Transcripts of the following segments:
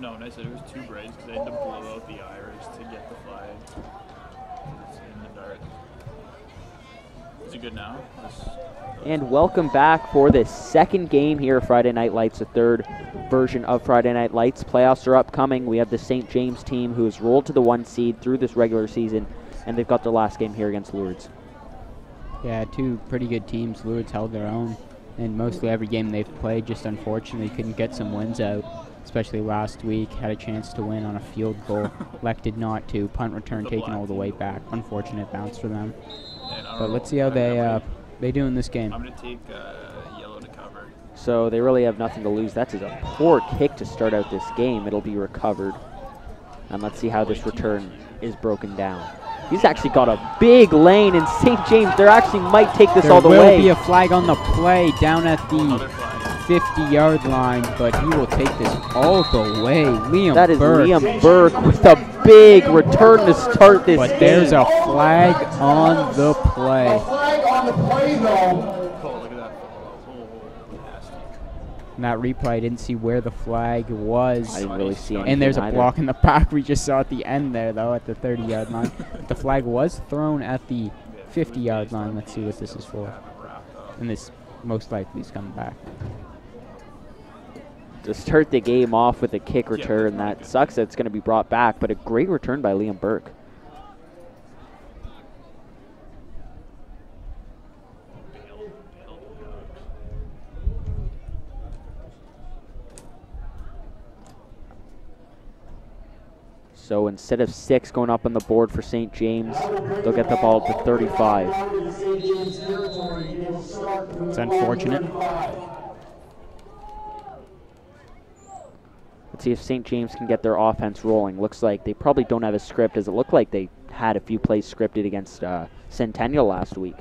No, when I said it was 2 braves because I had to blow out the iris to get the flag. It's in the dart. Is it good now? And welcome back for the second game here, Friday Night Lights, the third version of Friday Night Lights. Playoffs are upcoming. We have the St. James team who has rolled to the 1 seed through this regular season, and they've got their last game here against Lourdes. Yeah, 2 pretty good teams. Lourdes held their own, and mostly every game they've played, just unfortunately couldn't get some wins out, especially last week. Had a chance to win on a field goal, elected not to. Punt return taken all the way back. Unfortunate bounce for them. But let's see how they do in this game. I'm going to take yellow to cover. So they really have nothing to lose. That's a poor kick to start out this game. It'll be recovered. And let's see how this return is broken down. He's actually got a big lane in St. James. They actually might take this all the way. There will be a flag on the play down at the 50-yard line, but he will take this all the way. That is Liam Burke with a big return to start this game. But there's a flag on the play. A flag on the play, though. Oh, look at that. In that replay, I didn't see where the flag was. I didn't really see anything. And there's a either. block in the back we just saw at the end there, though, at the 30-yard line. The flag was thrown at the 50-yard line. Let's see what this is for. And this most likely is coming back. To start the game off with a kick return, that sucks that it's going to be brought back, but a great return by Liam Burke. So instead of 6 going up on the board for St. James, they'll get the ball to 35. It's unfortunate. Let's see if St. James can get their offense rolling. Looks like they probably don't have a script, as it looked like they had a few plays scripted against Centennial last week.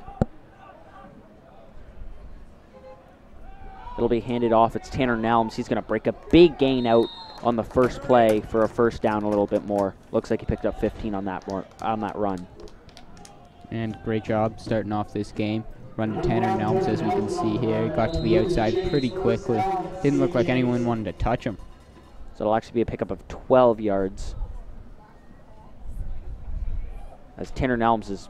It'll be handed off. It's Tanner Nelms. He's going to break a big gain out on the first play for a first down a little bit more. Looks like he picked up 15 on that run. And great job starting off this game. Run to Tanner Nelms, as we can see here. He got to the outside pretty quickly. Didn't look like anyone wanted to touch him. So it'll actually be a pickup of 12 yards. As Tanner Nelms is,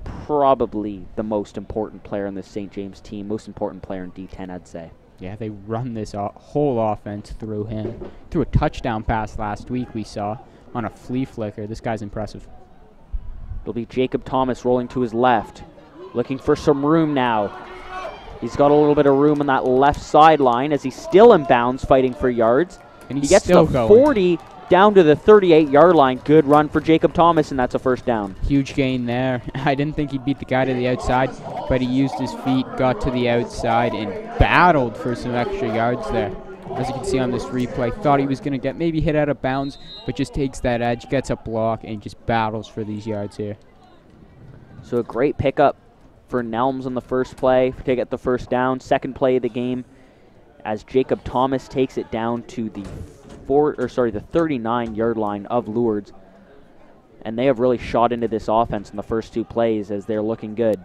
probably the most important player on the St. James team. Most important player in D10, I'd say. Yeah, they run this whole offense through him. Threw a touchdown pass last week we saw on a flea flicker. This guy's impressive. It'll be Jacob Thomas rolling to his left. Looking for some room now. He's got a little bit of room on that left sideline as he's still in bounds fighting for yards. And he gets to 40 down to the 38-yard line. Good run for Jacob Thomas, and that's a first down. Huge gain there. I didn't think he'd beat the guy to the outside, but he used his feet, got to the outside, and battled for some extra yards there. As you can see on this replay, thought he was going to get maybe hit out of bounds, but just takes that edge, gets a block, and just battles for these yards here. So a great pickup for Nelms on the first play to get the first down. Second play of the game as Jacob Thomas takes it down to the 39-yard line of Lourdes. And they have really shot into this offense in the first 2 plays as they're looking good.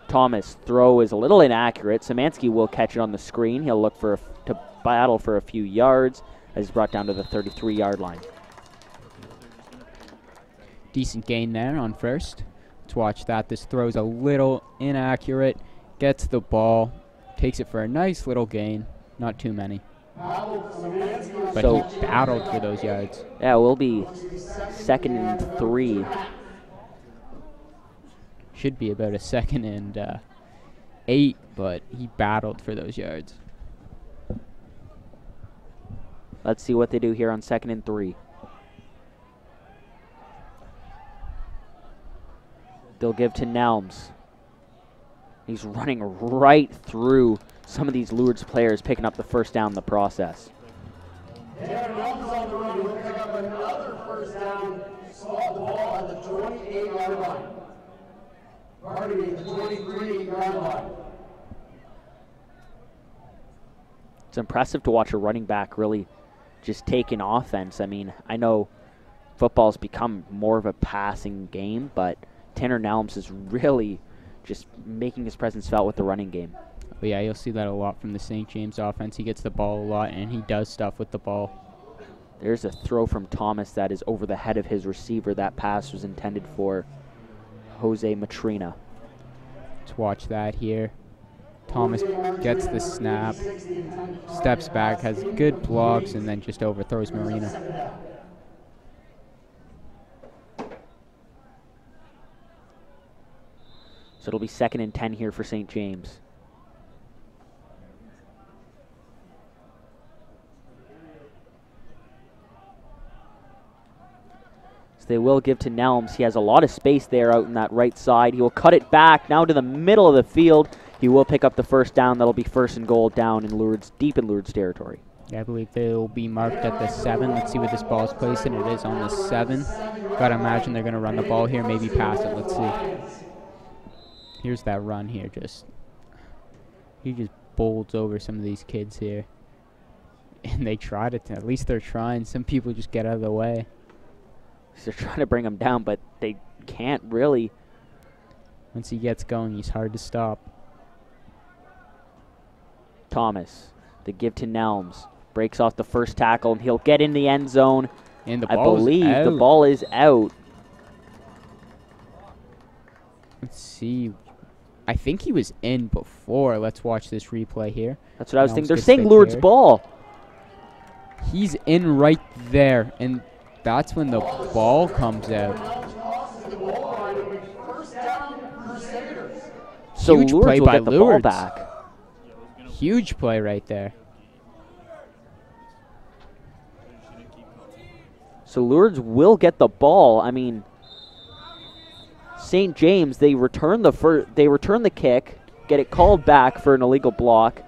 Thomas' throw is a little inaccurate. Szymanski will catch it on the screen. He'll look to battle for a few yards as he's brought down to the 33-yard line. Decent gain there on first. Let's watch that. This throw's a little inaccurate. Gets the ball. Takes it for a nice little gain. Not too many. But so he battled for those yards. Yeah, we'll be 2nd and 3. Should be about a 2nd and 8, but he battled for those yards. Let's see what they do here on 2nd and 3. They'll give to Nelms. He's running right through some of these Lourdes players, picking up the first down in the process. Tanner Nelms on the run. He'll pick up another first down. Saw the ball at the 28-yard line. Pardon me, the 23-yard line. It's impressive to watch a running back really just take an offense. I know football's become more of a passing game, but Tanner Nelms is really just making his presence felt with the running game. But yeah, you'll see that a lot from the St. James offense. He gets the ball a lot, and he does stuff with the ball. There's a throw from Thomas that is over the head of his receiver. That pass was intended for Jose Matrina. Let's watch that here. Thomas gets the snap, steps back, has good blocks, and then just overthrows Marina. So it'll be 2nd and 10 here for St. James. So they will give to Nelms. He has a lot of space there out in that right side. He will cut it back now to the middle of the field. He will pick up the first down. That'll be 1st and goal down in Lourdes, deep in Lourdes territory. Yeah, I believe they'll be marked at the 7. Let's see where this ball is placed, and it is on the 7. Gotta imagine they're gonna run the ball here, maybe pass it. Let's see. Here's that run here. He just bowls over some of these kids here, and they tried it. At least they're trying. Some people just get out of the way. They're trying to bring him down, but they can't really. Once he gets going, he's hard to stop. Thomas, the give to Nelms, breaks off the first tackle, and he'll get in the end zone. And the I ball believe is out. the ball is out. Let's see. I think he was in before. Let's watch this replay here. That's what I was Nelms thinking. They're gets saying the Lourdes carry. ball. He's in right there, and that's when the ball comes out. So Huge Lourdes play will by get the ball Lourdes. back. Huge play right there. So Lourdes will get the ball. I mean, St. James, they return the kick, get it called back for an illegal block,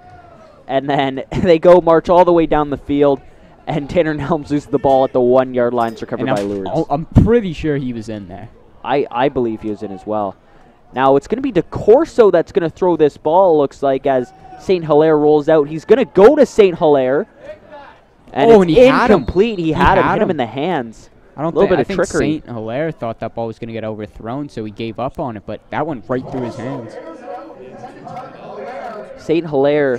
and then they go march all the way down the field, and Tanner Nelms loses the ball at the 1-yard line. It's recovered by Lourdes. I'm pretty sure he was in there. I believe he was in as well. Now it's going to be DeCorso that's going to throw this ball, looks like, as St. Hilaire rolls out. He's going to go to St. Hilaire. And and it's he had him. incomplete. He had him, hit him in the hands. I think trickery. St. Hilaire thought that ball was going to get overthrown, so he gave up on it, but that went right through his hands. St. Hilaire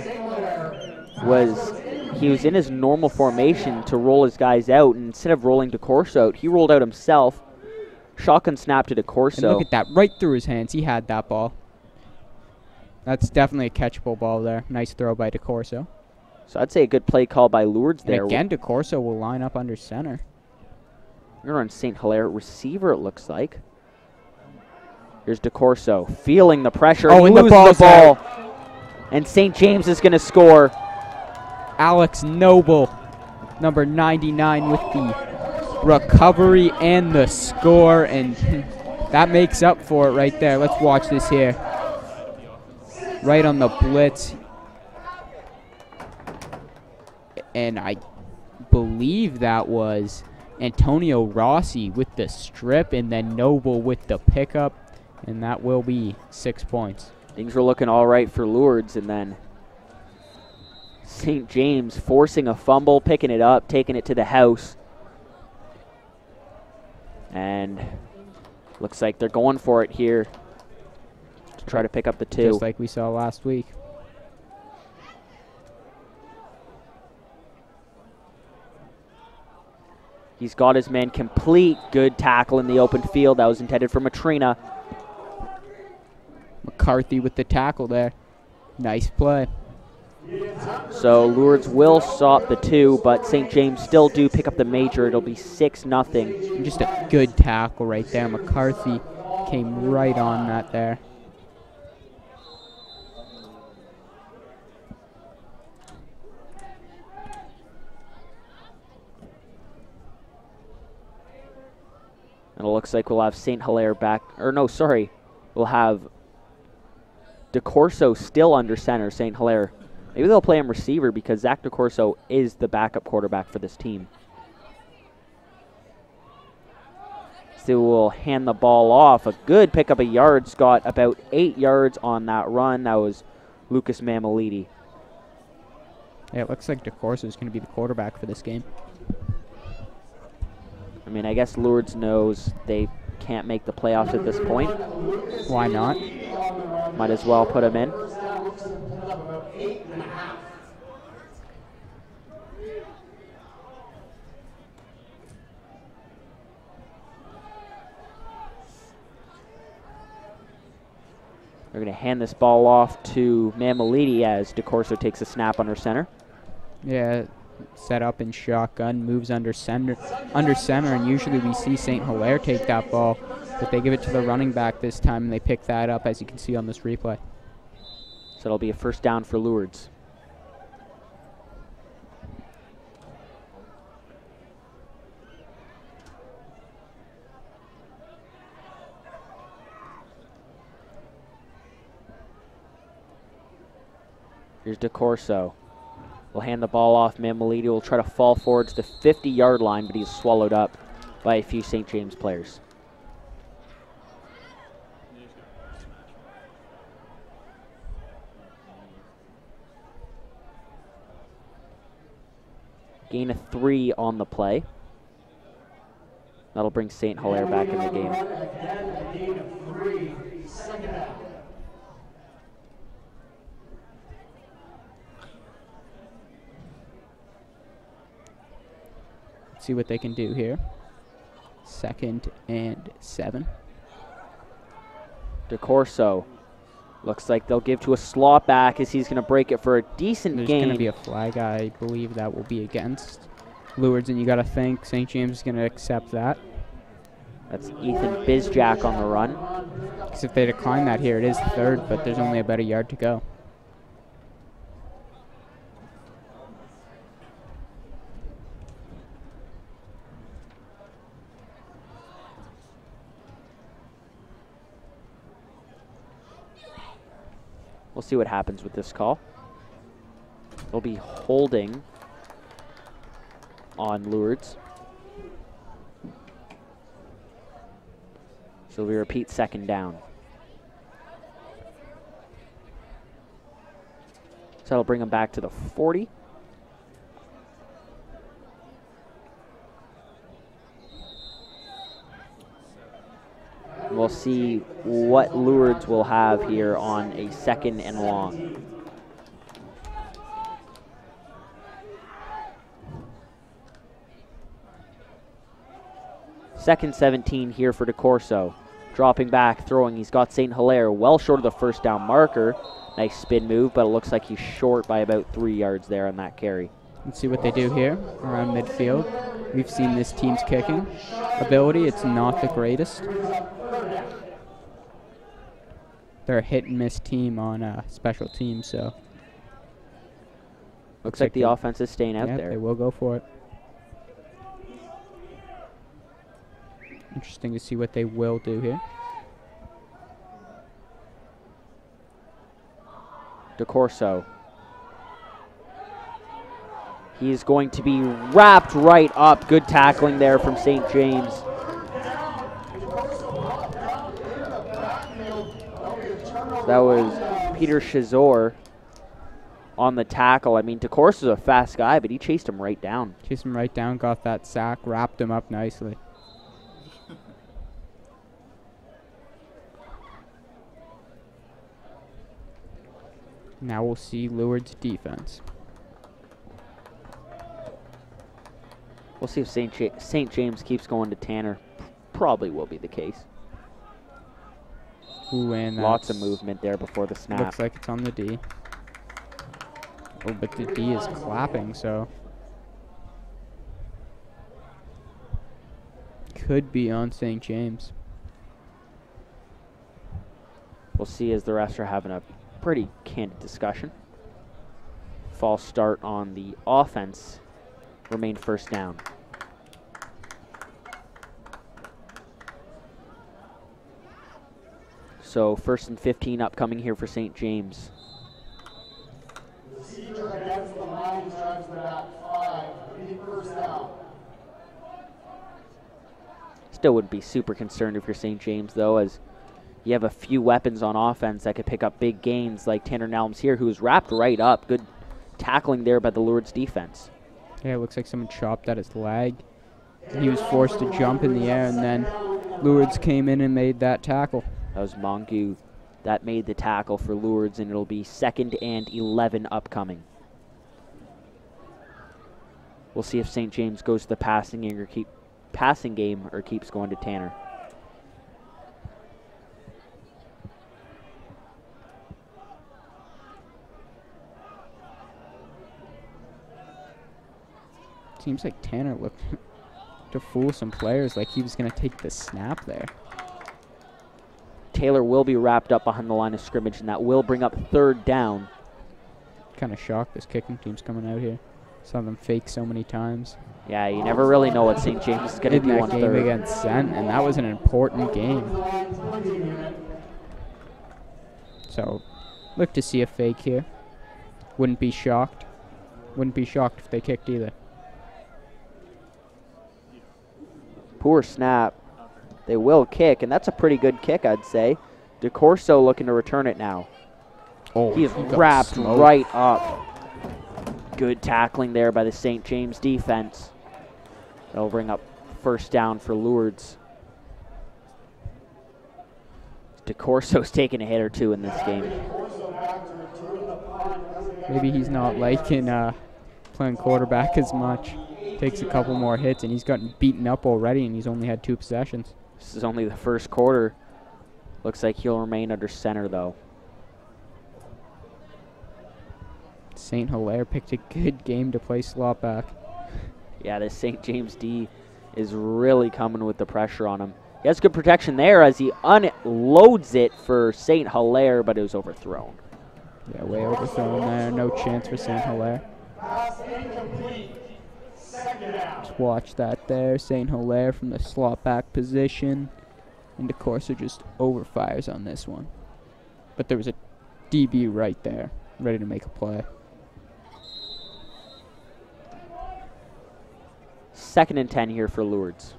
was in his normal formation to roll his guys out, and instead of rolling DeCorso out, he rolled out himself. Shotgun snap to DeCorso. And look at that, right through his hands. He had that ball. That's definitely a catchable ball there. Nice throw by DeCorso. So I'd say a good play call by Lourdes there. And again, DeCorso will line up under center. We're going to run St. Hilaire receiver, it looks like. Here's DeCorso feeling the pressure. Oh, he and the loses the ball. out. And St. James is going to score. Alex Noble, number 99, with the recovery and the score, and that makes up for it right there. Let's watch this here. Right on the blitz. And I believe that was Antonio Rossi with the strip, and then Noble with the pickup, and that will be 6 points. Things were looking all right for Lourdes, and then St. James forcing a fumble, picking it up, taking it to the house. And looks like they're going for it here to try to pick up the 2. Just like we saw last week. He's got his man complete. Good tackle in the open field. That was intended for Matrina. McCarthy with the tackle there. Nice play. So Lourdes will stop the 2, but St. James still do pick up the major. It'll be 6-0. Just a good tackle right there. McCarthy came right on that there. And it looks like we'll have St. Hilaire back. Or no, sorry. We'll have DeCorso still under center, St. Hilaire. Maybe they'll play him receiver because Zach DeCorso is the backup quarterback for this team. So we'll hand the ball off. A good pickup of yards. Got about 8 yards on that run. That was Lucas Mamaliti. Yeah, it looks like DeCorso is going to be the quarterback for this game. I mean, I guess Lourdes knows they can't make the playoffs at this point. Why not? Might as well put him in. They're going to hand this ball off to Mamalidi as DeCorso takes a snap under center. Yeah, set up in shotgun, moves under center, and usually we see St. Hilaire take that ball, but they give it to the running back this time, and they pick that up, as you can see on this replay. So it'll be a first down for Lourdes. Here's DeCorso. Will hand the ball off. Mamalidi will try to fall forward to the 50-yard line, but he's swallowed up by a few St. James players. Gain of 3 on the play. That'll bring St. Hilaire back in the game. Again, a gain of 3, second down. See what they can do here. 2nd and 7. DeCorso. Looks like they'll give to a slot back as he's going to break it for a decent There's gain. going to be a flag, I believe that will be against Lourdes, and you got to think St. James is going to accept that. That's Ethan Bizjack on the run. Because if they decline that here, it is 3rd, but there's only about a yard to go. We'll see what happens with this call. They'll be holding on Lourdes. So we repeat 2nd down. So that'll bring them back to the 40. We'll see what Lourdes will have here on a 2nd and long. Second 17 here for DeCorso. Dropping back, throwing. He's got St. Hilaire well short of the first down marker. Nice spin move, but it looks like he's short by about 3 yards there on that carry. Let's see what they do here around midfield. We've seen this team's kicking ability. It's not the greatest. They're a hit-and-miss team on special teams, so. Looks like the offense is staying out there. They will go for it. Interesting to see what they will do here. DeCorso. He's going to be wrapped right up. Good tackling there from St. James. That was Peter Chazor on the tackle. I mean, DeCorso's a fast guy, but he chased him right down. Chased him right down, got that sack, wrapped him up nicely. Now we'll see Lourdes' defense. We'll see if St. James keeps going to Tanner. Probably will be the case. Ooh, and lots of movement there before the snap. Looks like it's on the D. Oh, but the D is clapping, so. Could be on St. James. We'll see as the refs are having a pretty candid discussion. False start on the offense. Remain first down. So 1st and 15 upcoming here for St. James. Procedure against the line drives the back 5. Repeat first down. Still wouldn't be super concerned if you're St. James, though, as you have a few weapons on offense that could pick up big gains, like Tanner Nellums here, who's wrapped right up. Good tackling there by the Lourdes defense. Yeah, it looks like someone chopped at his leg. He was forced to jump in the air, and then Lourdes came in and made that tackle. That was Mongu that made the tackle for Lourdes, and it'll be 2nd and 11 upcoming. We'll see if St. James goes to the passing game or keeps going to Tanner. Seems like Tanner looked to fool some players, like he was going to take the snap there. Taylor will be wrapped up behind the line of scrimmage, and that will bring up 3rd down. Kind of shocked this kicking team's coming out here. Saw them fake so many times. Yeah, you never really know what St. James is going to do on game 3rd. against Sent, and that was an important game. So, look to see a fake here. Wouldn't be shocked. Wouldn't be shocked if they kicked either. Poor snap. They will kick, and that's a pretty good kick, I'd say. DeCorso looking to return it now. Oh, He is wrapped right up. Good tackling there by the St. James defense. That'll bring up 1st down for Lourdes. DeCorso's taking a hit or two in this game. Maybe he's not liking playing quarterback as much. Takes a couple more hits, and he's gotten beaten up already, and he's only had 2 possessions. This is only the 1st quarter. Looks like he'll remain under center, though. St. Hilaire picked a good game to play slot back. Yeah, this St. James D is really coming with the pressure on him. He has good protection there as he unloads it for St. Hilaire, but it was overthrown. Yeah, way overthrown there. No chance for St. Hilaire. Just watch that there. St. Hilaire from the slot back position. And DeCorso just overfires on this one. But there was a DB right there, ready to make a play. 2nd and 10 here for Lourdes.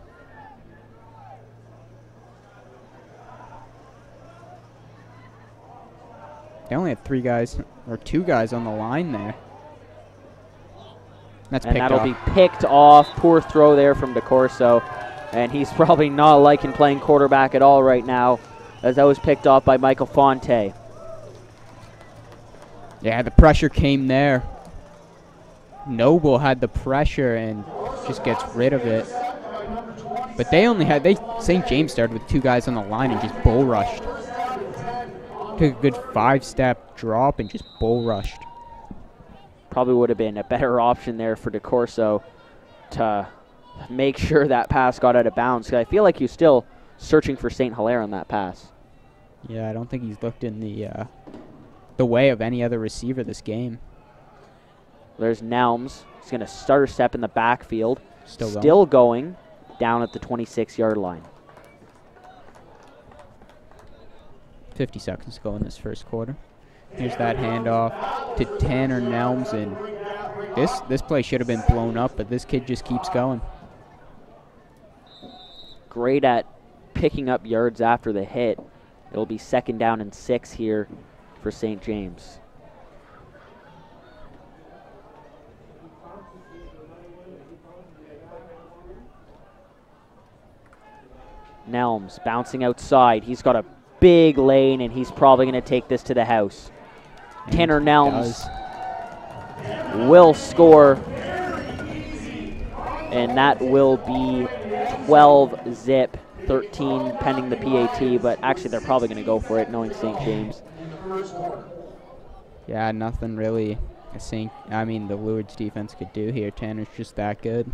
They only had 3 guys, or 2 guys on the line there. That's And picked that'll off. be picked off. Poor throw there from DeCorso. And he's probably not liking playing quarterback at all right now, as that was picked off by Michael Fonte. Yeah, the pressure came there. Noble had the pressure and just gets rid of it. But they only had, St. James started with 2 guys on the line and just bull rushed. Took a good 5-step drop and just bull rushed. Probably would have been a better option there for DeCorso to make sure that pass got out of bounds. 'Cause I feel like he's still searching for St. Hilaire on that pass. Yeah, I don't think he's looked in the way of any other receiver this game. There's Nelms. He's going to stutter step in the backfield. Still going down at the 26-yard line. 50 seconds to go in this 1st quarter. Here's that handoff to Tanner Nelms, and this play should have been blown up, but this kid just keeps going. Great at picking up yards after the hit. It'll be 2nd down and 6 here for St. James. Nelms bouncing outside. He's got a big lane, and he's probably going to take this to the house. And Tanner Nelms will score, and that will be 12-zip, 13 pending the PAT, but actually they're probably going to go for it, knowing St. James. Yeah, nothing really the Lourdes defense could do here. Tanner's just that good.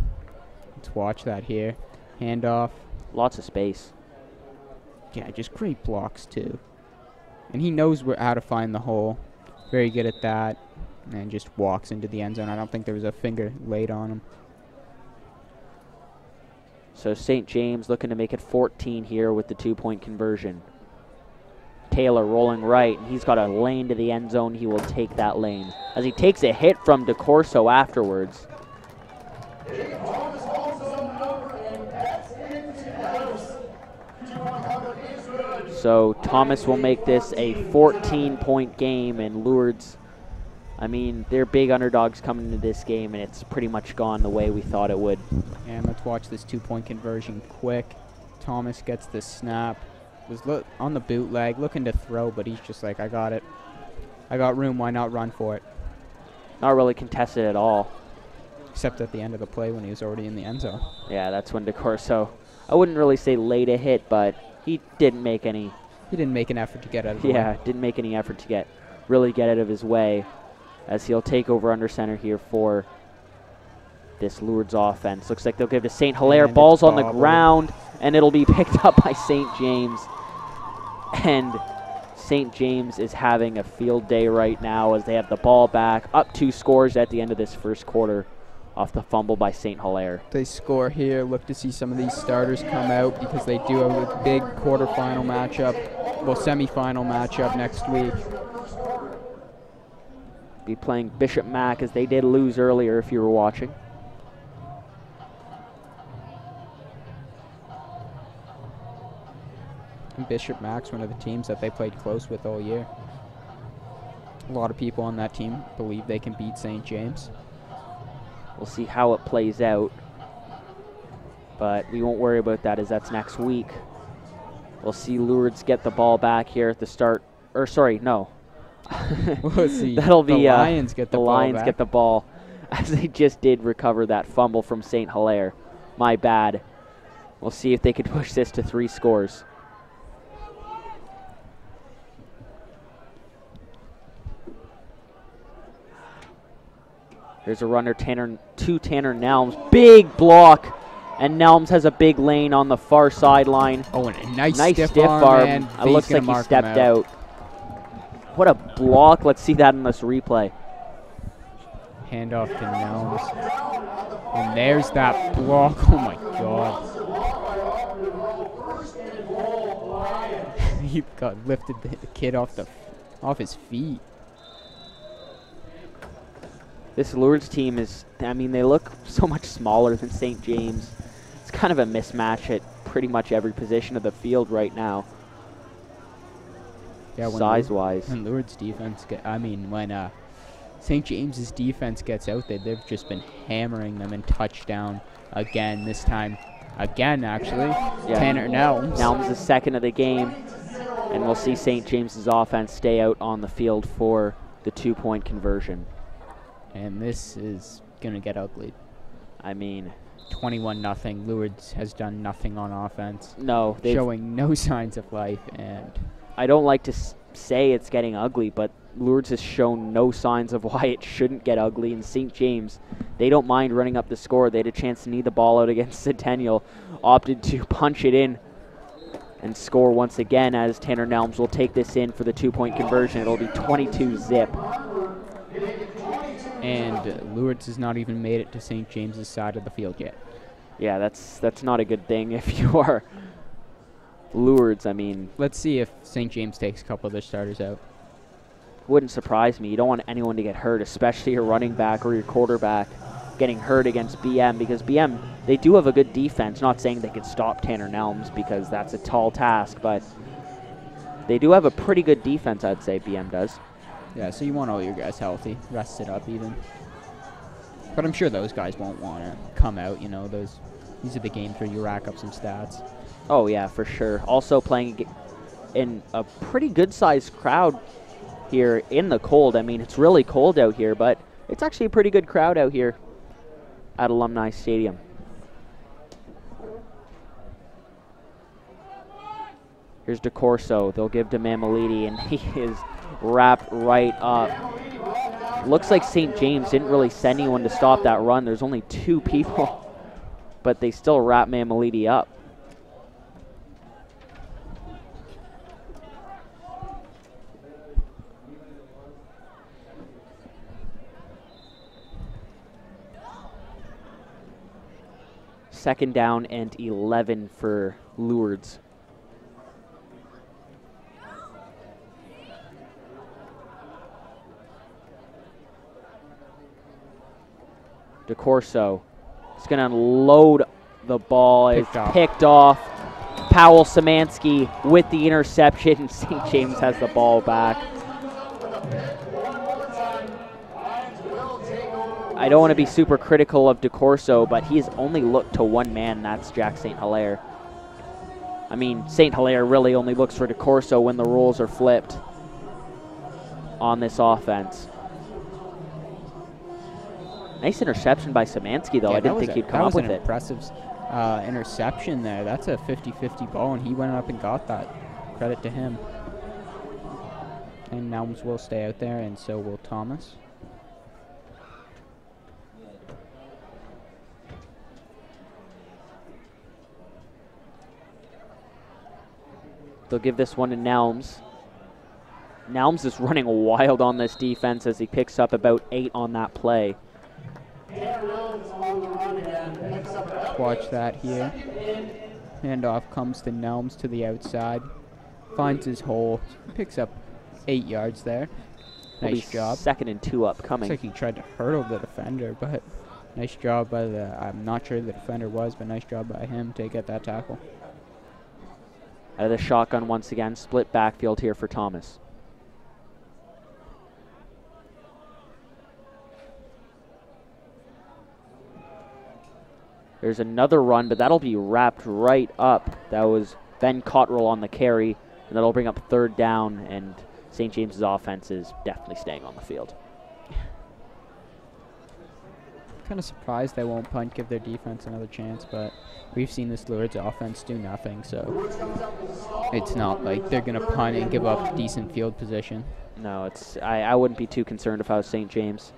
Let's watch that here. Handoff. Lots of space. Yeah, just great blocks too. And he knows how to find the hole. Very good at that. And just walks into the end zone. I don't think there was a finger laid on him. So St. James looking to make it 14 here with the 2-point conversion. Taylor rolling right, and he's got a lane to the end zone. He will take that lane as he takes a hit from DeCorso afterwards. So Thomas will make this a 14-point game, and Lourdes, I mean, they're big underdogs coming into this game, and it's pretty much gone the way we thought it would. And let's watch this 2-point conversion quick. Thomas gets the snap. Was on the bootleg, looking to throw, but he's just like, I got it. I got room, why not run for it? Not really contested at all. Except at the end of the play when he was already in the end zone. Yeah, that's when DeCorso, I wouldn't really say laid a hit, but he didn't make any. He didn't make an effort to get out of the way. Yeah, didn't make any effort to really get out of his way, as he'll take over under center here for this Lourdes offense. Looks like they'll give to St. Hilaire. And Ball's it's on the bobbled. ground, and it'll be picked up by St. James. And St. James is having a field day right now as they have the ball back. Up 2 scores at the end of this first quarter off the fumble by St. Hilaire. They score here. Look to see some of these starters come out because they do have a big quarterfinal matchup, well, semifinal matchup next week. Be playing Bishop Mac as they did lose earlier if you were watching. And Bishop Mac's one of the teams that they played close with all year. A lot of people on that team believe they can beat St. James. We'll see how it plays out, but we won't worry about that as that's next week. We'll see Lourdes get the ball back here at the start, or sorry, no. We'll see. That'll be the Lions get the ball Lions back. get the ball, as they just did recover that fumble from St. Hilaire. My bad. We'll see if they could push this to 3 scores. Here's a runner to Tanner Nelms. Big block, and Nelms has a big lane on the far sideline. Oh, and a nice stiff arm. arm. And It looks like he stepped out. What a block. Let's see that in this replay. Handoff to Nelms. And there's that block. Oh, my God. He got lifted the kid off his feet. This Lourdes team is, I mean, they look so much smaller than St. James. It's kind of a mismatch at pretty much every position of the field right now, Yeah, size-wise. When Lourdes defense when St. James's defense gets out there, they've just been hammering them in touchdown again. This time, again, actually. Yeah. Tanner Nelms. Nelms is second of the game, and we'll see St. James's offense stay out on the field for the 2-point conversion. And this is going to get ugly. I mean, 21-0. Lourdes has done nothing on offense. no, Showing no signs of life. And I don't like to say it's getting ugly, but Lourdes has shown no signs of why it shouldn't get ugly. And St. James, they don't mind running up the score. They had a chance to knee the ball out against Centennial, opted to punch it in and score once again as Tanner Nelms will take this in for the 2-point conversion. It'll be 22-zip. And Lourdes has not even made it to St. James's side of the field yet. Yeah, that's not a good thing if you are Lourdes. I mean, Let's see if St. James takes a couple of their starters out. wouldn't surprise me. You don't want anyone to get hurt, especially your running back or your quarterback getting hurt against BM, because BM, they do have a good defense. Not saying they could stop Tanner Nelms because that's a tall task, but they do have a pretty good defense, I'd say BM does. Yeah, so you want all your guys healthy, rested up even. But I'm sure those guys won't want to come out, you know, these are the games where you rack up some stats. Oh, yeah, for sure. Also playing in a pretty good-sized crowd here in the cold. I mean, it's really cold out here, but it's actually a pretty good crowd out here at Alumni Stadium. Here's DeCorso. They'll give to Mamalidi, and he is wrapped right up. Looks like St. James didn't really send anyone to stop that run. There's only 2 people, but they still wrap Mamalidi up. Second down and 11 for Lourdes. DeCorso is going to unload the ball. It's picked off. Powell Szymanski with the interception. St. James has the ball back. I don't want to be super critical of DeCorso, but he's only looked to one man, and that's Jack St. Hilaire. I mean, St. Hilaire really only looks for DeCorso when the roles are flipped on this offense. Nice interception by Szymanski, though. Yeah, I didn't think he'd come up with it. That was an impressive interception there. That's a 50-50 ball, and he went up and got that. Credit to him. And Nelms will stay out there, and so will Thomas. They'll give this one to Nelms. Nelms is running wild on this defense as he picks up about 8 on that play. Watch that here. Handoff comes to Nelms to the outside. Finds his hole. Picks up 8 yards there. Nice job. 2nd and 2 upcoming. Looks like he tried to hurdle the defender, but nice job by the, I'm not sure who the defender was, but nice job by him to get that tackle. Out of the shotgun once again. Split backfield here for Thomas. There's another run, but that'll be wrapped right up. That was Ben Cottrell on the carry, and that'll bring up 3rd down, and St. James's offense is definitely staying on the field. Kind of surprised they won't punt, give their defense another chance, but we've seen this Lourdes offense do nothing, so it's not like they're going to punt and give up decent field position. No, it's I wouldn't be too concerned if I was St. James.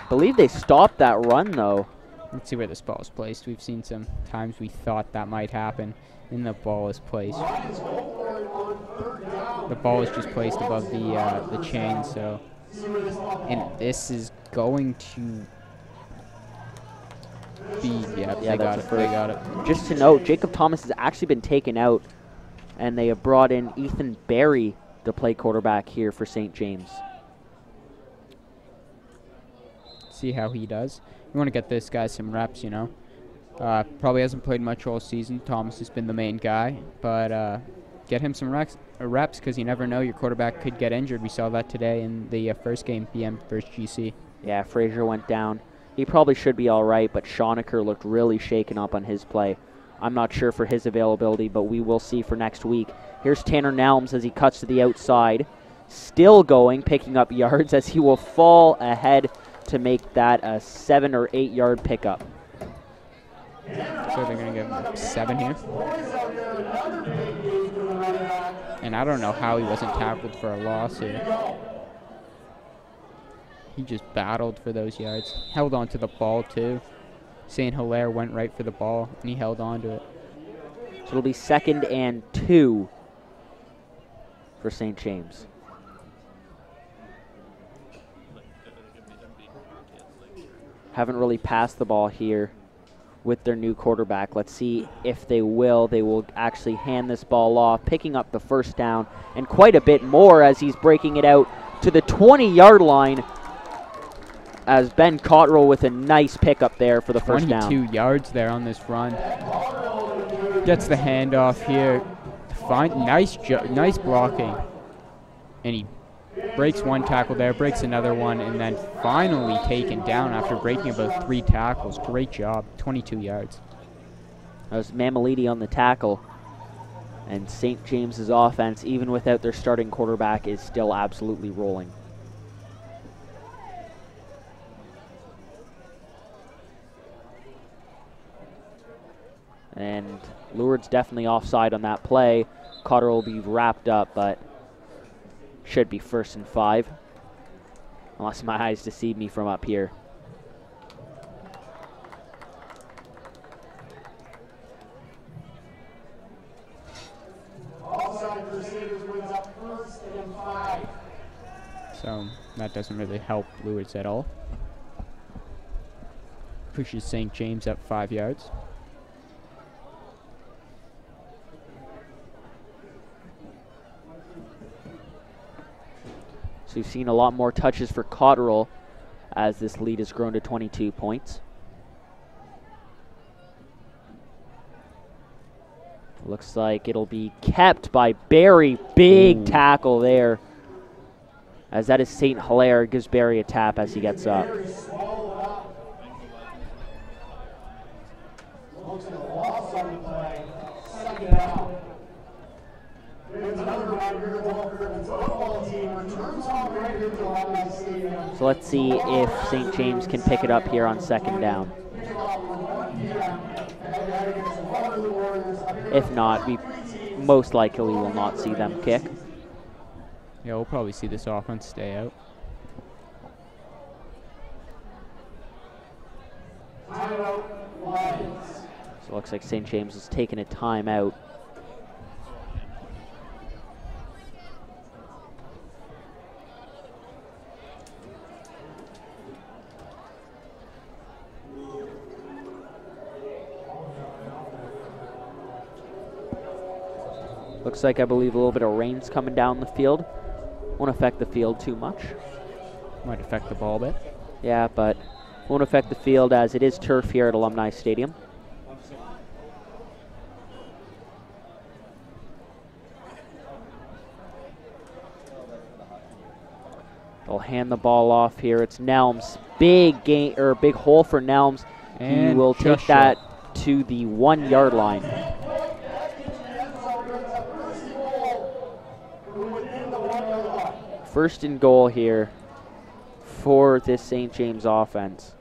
Believe they stopped that run though. Let's see where this ball is placed. We've seen some times we thought that might happen, and the ball is placed. The ball is just placed above the chain, so. And this is going to be, yeah, they got it. They got it. Just to note, Jacob Thomas has actually been taken out, and they have brought in Ethan Berry to play quarterback here for St. James. See how he does. You want to get this guy some reps, you know. Probably hasn't played much all season. Thomas has been the main guy, but get him some reps because you never know, your quarterback could get injured. We saw that today in the first game, PM versus GC. Yeah, Frazier went down. He probably should be all right, but Schoenecker looked really shaken up on his play. I'm not sure for his availability, but we will see for next week. Here's Tanner Nelms as he cuts to the outside. Still going, picking up yards as he will fall ahead to make that a 7 or 8 yard pickup. So they're going to give him 7 here. And I don't know how he wasn't tackled for a loss here. He just battled for those yards. Held on to the ball too. St. Hilaire went right for the ball and he held on to it. So it'll be 2nd and 2 for St. James. Haven't really passed the ball here with their new quarterback. Let's see if they will. They will actually hand this ball off, picking up the 1st down and quite a bit more as he's breaking it out to the 20-yard line as Ben Cottrell with a nice pickup there for the 1st down. 22 yards there on this run. Gets the handoff here. Nice blocking. And he breaks one tackle there, breaks another one, and then finally taken down after breaking about 3 tackles. Great job, 22 yards. That was Mamalidi on the tackle. And St. James's offense, even without their starting quarterback, is still absolutely rolling. And Lourdes definitely offside on that play. Cotter will be wrapped up, but should be 1st and 5. Unless my eyes deceive me from up here. So that doesn't really help Lourdes at all. Pushes St. James up 5 yards. So you've seen a lot more touches for Cotterell as this lead has grown to 22 points. Looks like it'll be kept by Barry. Big tackle there. As that is St. Hilaire. Gives Barry a tap as he gets up. So let's see if St. James can pick it up here on 2nd down. If not, we most likely will not see them kick. Yeah, we'll probably see this offense stay out. Timeout, Lions. So it looks like St. James is taking a timeout. Looks like, I believe, a little bit of rain's coming down the field. Won't affect the field too much. Might affect the ball a bit. Yeah, but won't affect the field as it is turf here at Alumni Stadium. They'll hand the ball off here. It's Nelms. Big gain or big hole for Nelms. And he will take that to the 1 yard line. First and goal here for this St. James offense.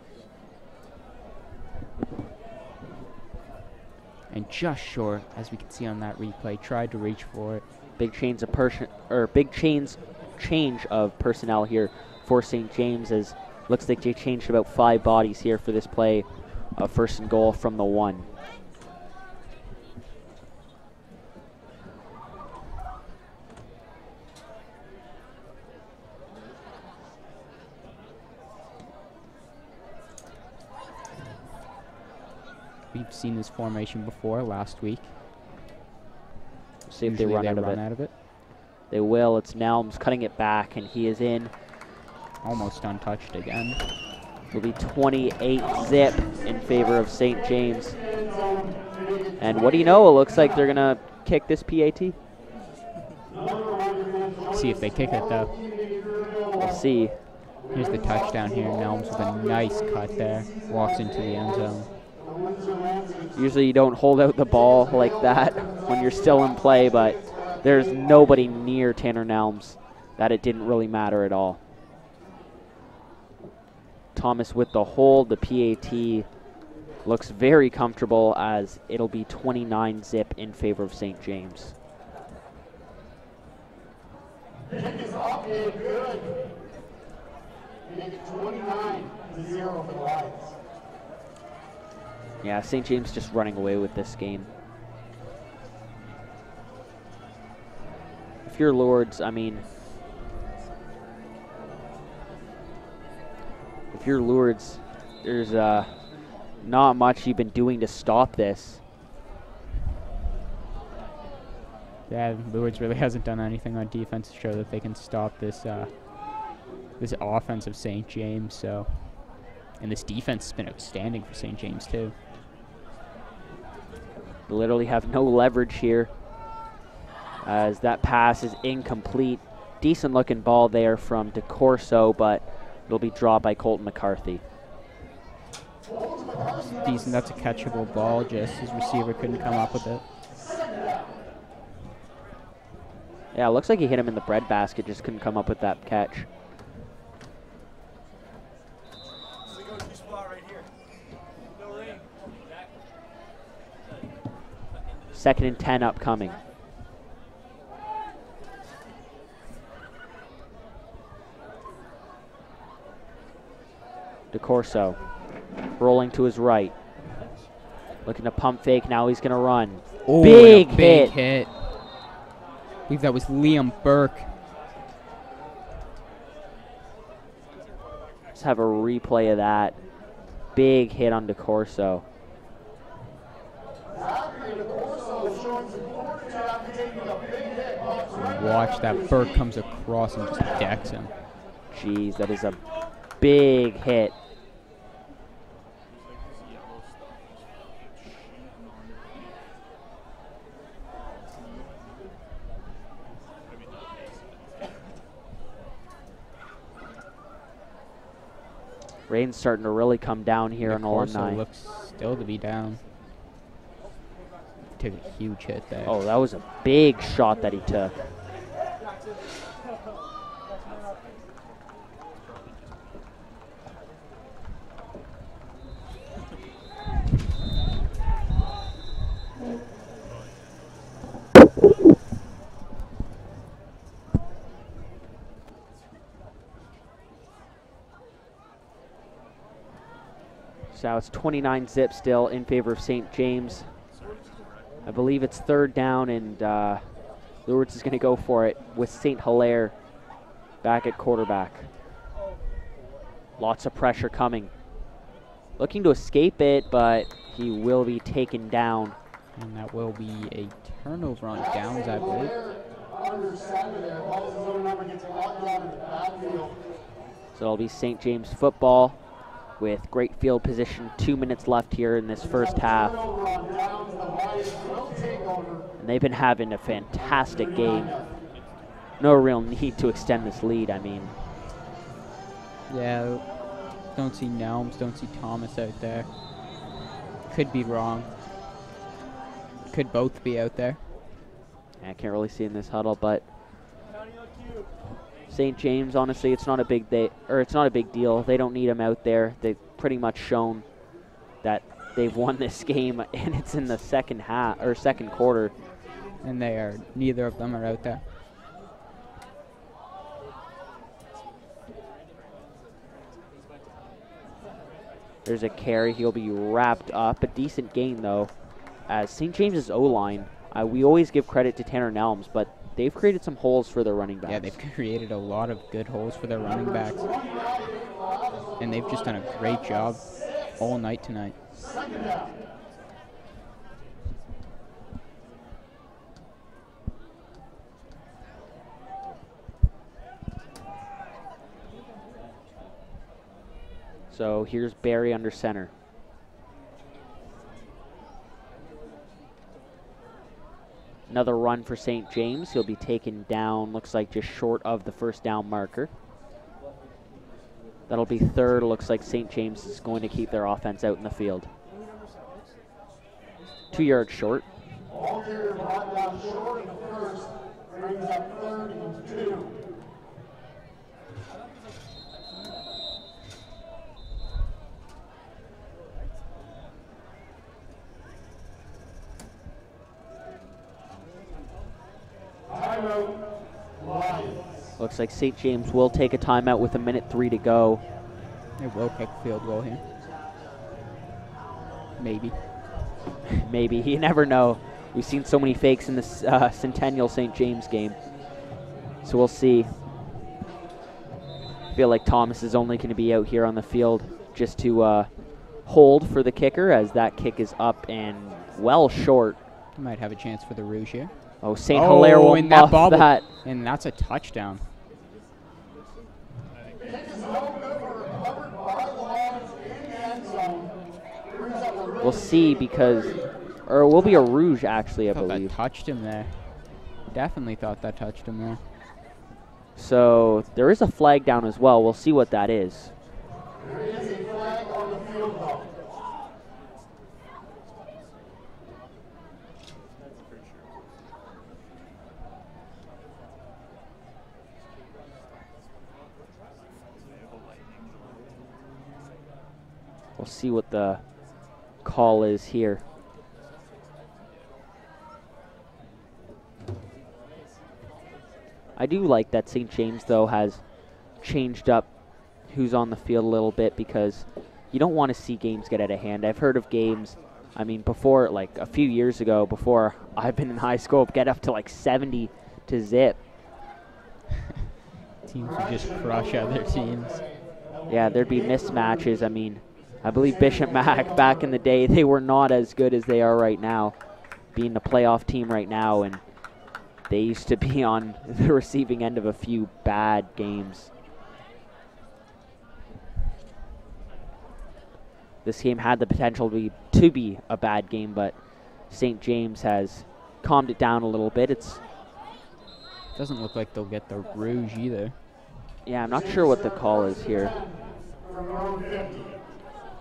And just short, as we can see on that replay, tried to reach for it. Big change of personnel here for St. James, as looks like they changed about 5 bodies here for this play of first and goal from the 1. We've seen this formation before last week. See if Usually they run out of it. They will. It's Nelms cutting it back, and he is in. Almost untouched again. It'll be 28 zip in favor of St. James. And what do you know? It looks like they're going to kick this PAT. See if they kick it, though. We'll see. Here's the touchdown here. Nelms with a nice cut there. Walks into the end zone. Usually you don't hold out the ball like that when you're still in play, but there's nobody near Tanner Nelms that it didn't really matter at all. Thomas with the hold. The PAT looks very comfortable as it'll be 29 zip in favor of St. James. Is up and good. Make it 29-0 for the Lions. Yeah, St. James just running away with this game. If you're Lourdes, I mean, if you're Lourdes, there's not much you've been doing to stop this. Yeah, Lourdes really hasn't done anything on defense to show that they can stop this this offense of St. James. So, and this defense has been outstanding for St. James too. They literally have no leverage here, as that pass is incomplete. Decent looking ball there from DeCorso, but it'll be dropped by Colton McCarthy. Decent, that's a catchable ball, just his receiver couldn't come up with it. Yeah, it looks like he hit him in the breadbasket, just couldn't come up with that catch. Second and 10 upcoming. DeCorso rolling to his right. Looking to pump fake. Now he's going to run. Oh, big hit. I believe that was Liam Burke. Let's have a replay of that. Big hit on DeCorso. Watch that. Burke comes across and just decks him. Jeez, that is a big hit. Rain's starting to really come down here on Alumni. Looks still to be down. Took a huge hit there. Oh, that was a big shot that he took. So it's 29-zip still in favor of St. James. I believe it's 3rd down, and Lourdes is going to go for it with St. Hilaire back at quarterback. Lots of pressure coming. Looking to escape it, but he will be taken down. And that will be a turnover on downs, I believe. So it'll be St. James football with great field position. 2 minutes left here in this first half. And they've been having a fantastic game. No real need to extend this lead, I mean. Yeah, don't see Nelms, don't see Thomas out there. Could be wrong. Could both be out there. I can't really see in this huddle, but St. James, honestly, it's not a big deal. They don't need him out there. They've pretty much shown that they've won this game, and it's in the second quarter. And neither of them are out there. There's a carry. He'll be wrapped up. A decent gain, though, as St. James's O-line, we always give credit to Tanner Nelms, but they've created some holes for their running backs. Yeah, they've created a lot of good holes for their running backs. And they've just done a great job all night tonight. So here's Barry under center. Another run for St. James. He'll be taken down, looks like just short of the first down marker. That'll be 3rd. Looks like St. James is going to keep their offense out in the field. 2 yards short. Ball carrier brought down short in the first, brings up 3rd and 2. Looks like St. James will take a timeout with 1:03 to go. They will kick field goal here. Maybe. Maybe. You never know. We've seen so many fakes in this Centennial St. James game. So we'll see. I feel like Thomas is only going to be out here on the field just to hold for the kicker, as that kick is up and well short. You might have a chance for the Rouge here. Oh, St. Hilaire will muff that. And that's a touchdown. We'll see, because, or it will be a Rouge actually, I believe. That touched him there. Definitely thought that touched him there. So there is a flag down as well. We'll see what that is. There is a flag on the field goal. We'll see what the call is here. I do like that St. James, though, has changed up who's on the field a little bit, because you don't want to see games get out of hand. I've heard of games, I mean, before, like a few years ago, before I've been in high school, get up to like 70 to zip. Teams would just crush other teams. Yeah, there'd be mismatches. I mean, I believe Bishop Mac, back in the day, they were not as good as they are right now, being the playoff team right now, and they used to be on the receiving end of a few bad games. This game had the potential to be a bad game, but St. James has calmed it down a little bit. Doesn't look like they'll get the Rouge either. Yeah, I'm not sure what the call is here.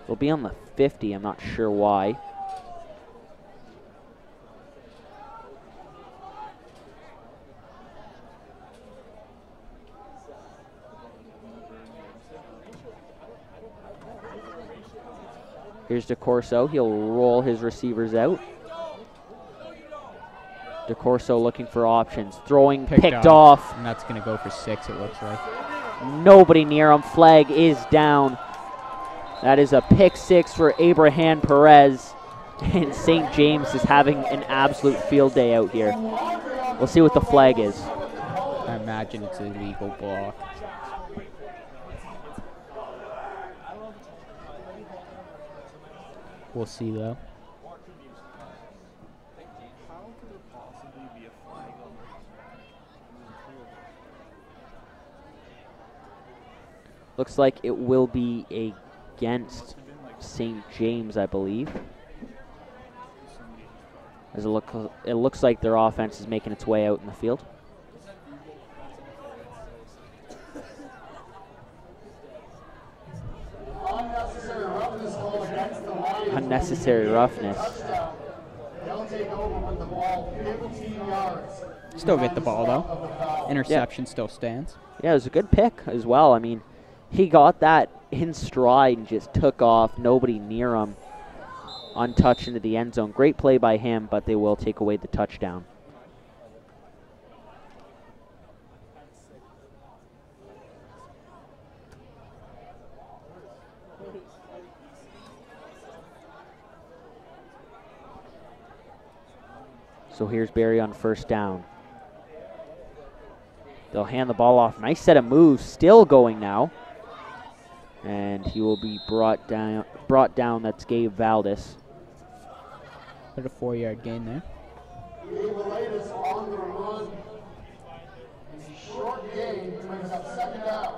They'll be on the 50. I'm not sure why. Here's DeCorso. He'll roll his receivers out. DeCorso looking for options. Throwing picked off. And that's going to go for 6, it looks like. Nobody near him. Flag is down. That is a pick 6 for Abraham Perez. And St. James is having an absolute field day out here. We'll see what the flag is. I imagine it's a legal block. We'll see, though. Looks like it will be against St. James, I believe. As it looks like their offense is making its way out in the field. Unnecessary roughness. Still get the ball, though. Interception still stands. Yeah, it was a good pick as well. I mean, he got that in stride and just took off. Nobody near him. Untouched into the end zone. Great play by him, but they will take away the touchdown. So here's Barry on first down. They'll hand the ball off. Nice set of moves. Still going now. And he will be brought down. That's Gabe Valdez. Put a 4-yard gain there. On the run. Short gain brings up second down.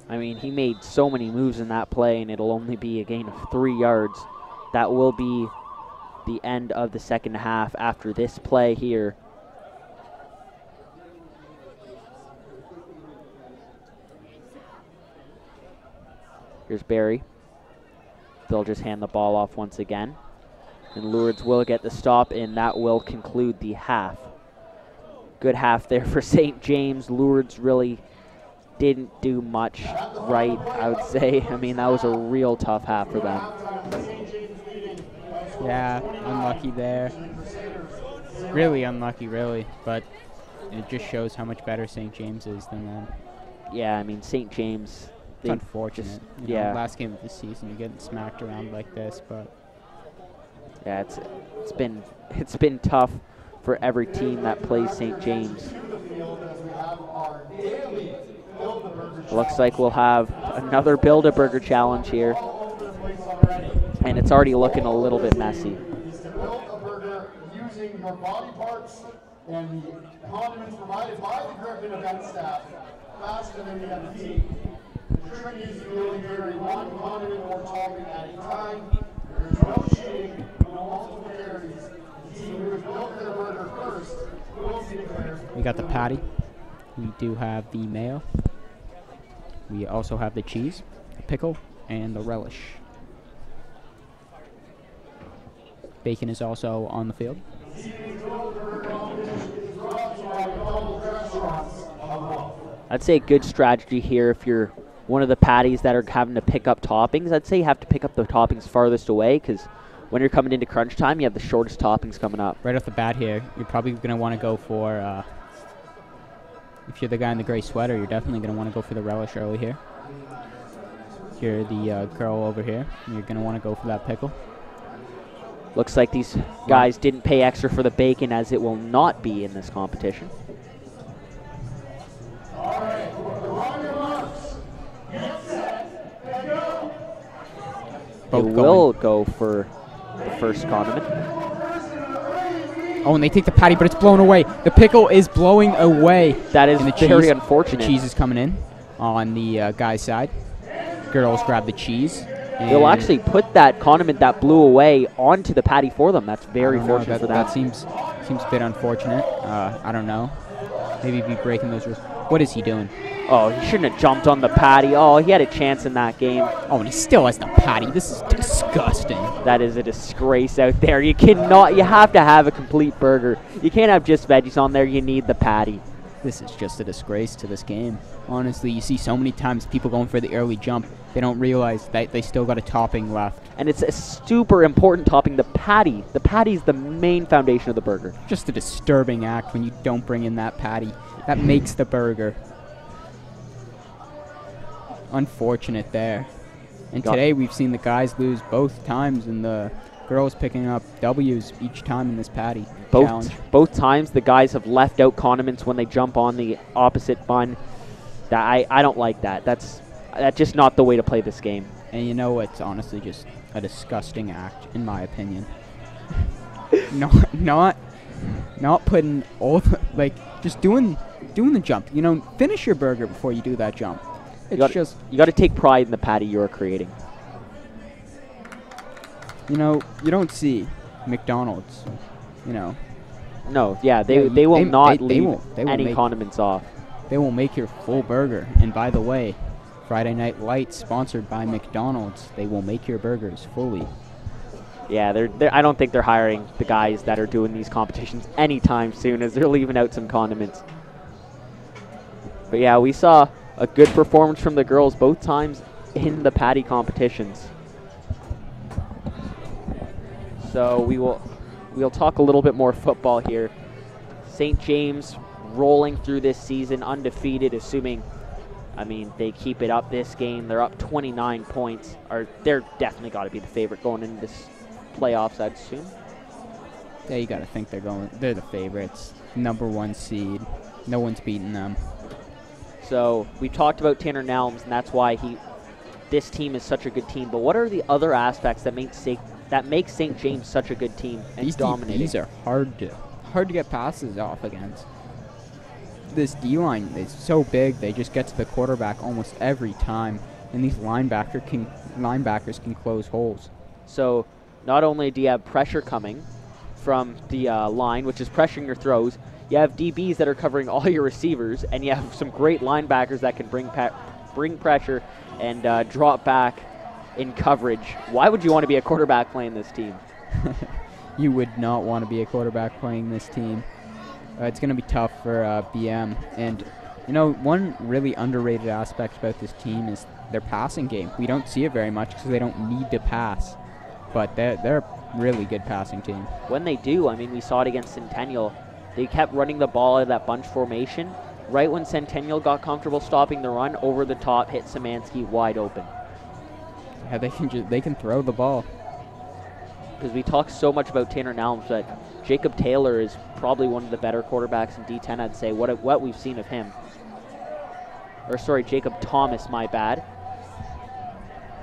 I mean, he made so many moves in that play, and it'll only be a gain of 3 yards. That will be the end of the second half after this play here. Here's Barry. They'll just hand the ball off once again. And Lourdes will get the stop, and that will conclude the half. Good half there for St. James. Lourdes really didn't do much right, I would say. I mean, that was a real tough half for them. Yeah, unlucky there. Really unlucky, really. But it just shows how much better St. James is than them. Yeah, I mean, St. James... It's unfortunate. You yeah. know, last game of the season, you're getting smacked around like this, but... Yeah, it's been tough for every team that plays St. James. Looks like we'll have another Build-A-Burger challenge here. And it's already looking a little bit messy. Using your body parts and the condiments provided by the Griffin event staff faster than the other team. The trick is you only vary one condiment or topping at a time. There is no cheating, no multiple carries. The team who has built their burger first will be declared. We got the patty. We do have the mayo. We also have the cheese, the pickle, and the relish. Bacon is also on the field. I'd say a good strategy here if you're one of the patties that are having to pick up toppings. I'd say you have to pick up the toppings farthest away because when you're coming into crunch time, you have the shortest toppings coming up. Right off the bat here, you're probably going to want to go for, if you're the guy in the gray sweater, you're definitely going to want to go for the relish early here. If you're the girl over here, you're going to want to go for that pickle. Looks like these guys didn't pay extra for the bacon, as it will not be in this competition. They will go for the first condiment. Oh, and they take the patty, but it's blown away. The pickle is blowing away. That is very cheese, unfortunate. The cheese is coming in on the guy's side. Girls grab the cheese. They'll actually put that condiment that blew away onto the patty for them. That's very fortunate for them. That seems a bit unfortunate. I don't know. Maybe be breaking those rules. What is he doing? Oh, he shouldn't have jumped on the patty. Oh, he had a chance in that game. Oh, and he still has the patty. This is disgusting. That is a disgrace out there. You cannot. You have to have a complete burger. You can't have just veggies on there. You need the patty. This is just a disgrace to this game. Honestly, you see so many times people going for the early jump. They don't realize that they still got a topping left. And it's a super important topping, the patty. The patty is the main foundation of the burger. Just a disturbing act when you don't bring in that patty. That makes the burger. unfortunate there. And Got- today we've seen the guys lose both times and the girls picking up W's each time in this patty challenge. Both times the guys have left out condiments when they jump on the opposite bun. That I don't like that. That's just not the way to play this game. And you know, it's honestly just a disgusting act, in my opinion. not putting all the, like, just doing the jump. You know, finish your burger before you do that jump. You got to take pride in the patty you're creating. You know, you don't see McDonald's, you know. No, yeah, they will not leave any make, condiments off. They will make your full burger. And by the way, Friday Night Lights, sponsored by McDonald's, they will make your burgers fully. Yeah, I don't think they're hiring the guys that are doing these competitions anytime soon, as they're leaving out some condiments. But yeah, we saw a good performance from the girls both times in the patty competitions. So we'll talk a little bit more football here. St. James rolling through this season undefeated, assuming, I mean, they keep it up this game. They're up 29 points. They're definitely got to be the favorite going into this playoffs, I'd assume. Yeah, you got to think they're the favorites. #1 seed. No one's beating them. So we talked about Tanner Nelms, and that's why this team is such a good team. But what are the other aspects that make St. James such a good team and dominating? These are hard to get passes off against. This D-line is so big, they just get to the quarterback almost every time, and these linebackers can close holes. So not only do you have pressure coming from the line, which is pressuring your throws, you have DBs that are covering all your receivers, and you have some great linebackers that can bring pressure and drop back in coverage. Why would you want to be a quarterback playing this team? You would not want to be a quarterback playing this team. It's going to be tough for BM. And, you know, one really underrated aspect about this team is their passing game. We don't see it very much because they don't need to pass. But they're a really good passing team. When they do, I mean, we saw it against Centennial. They kept running the ball out of that bunch formation. Right when Centennial got comfortable stopping the run, over the top, hit Szymanski wide open. Yeah, they can throw the ball. Because we talk so much about Tanner Nelms, but Jacob Taylor is probably one of the better quarterbacks in D10, I'd say, what we've seen of him. Or sorry, Jacob Thomas, my bad.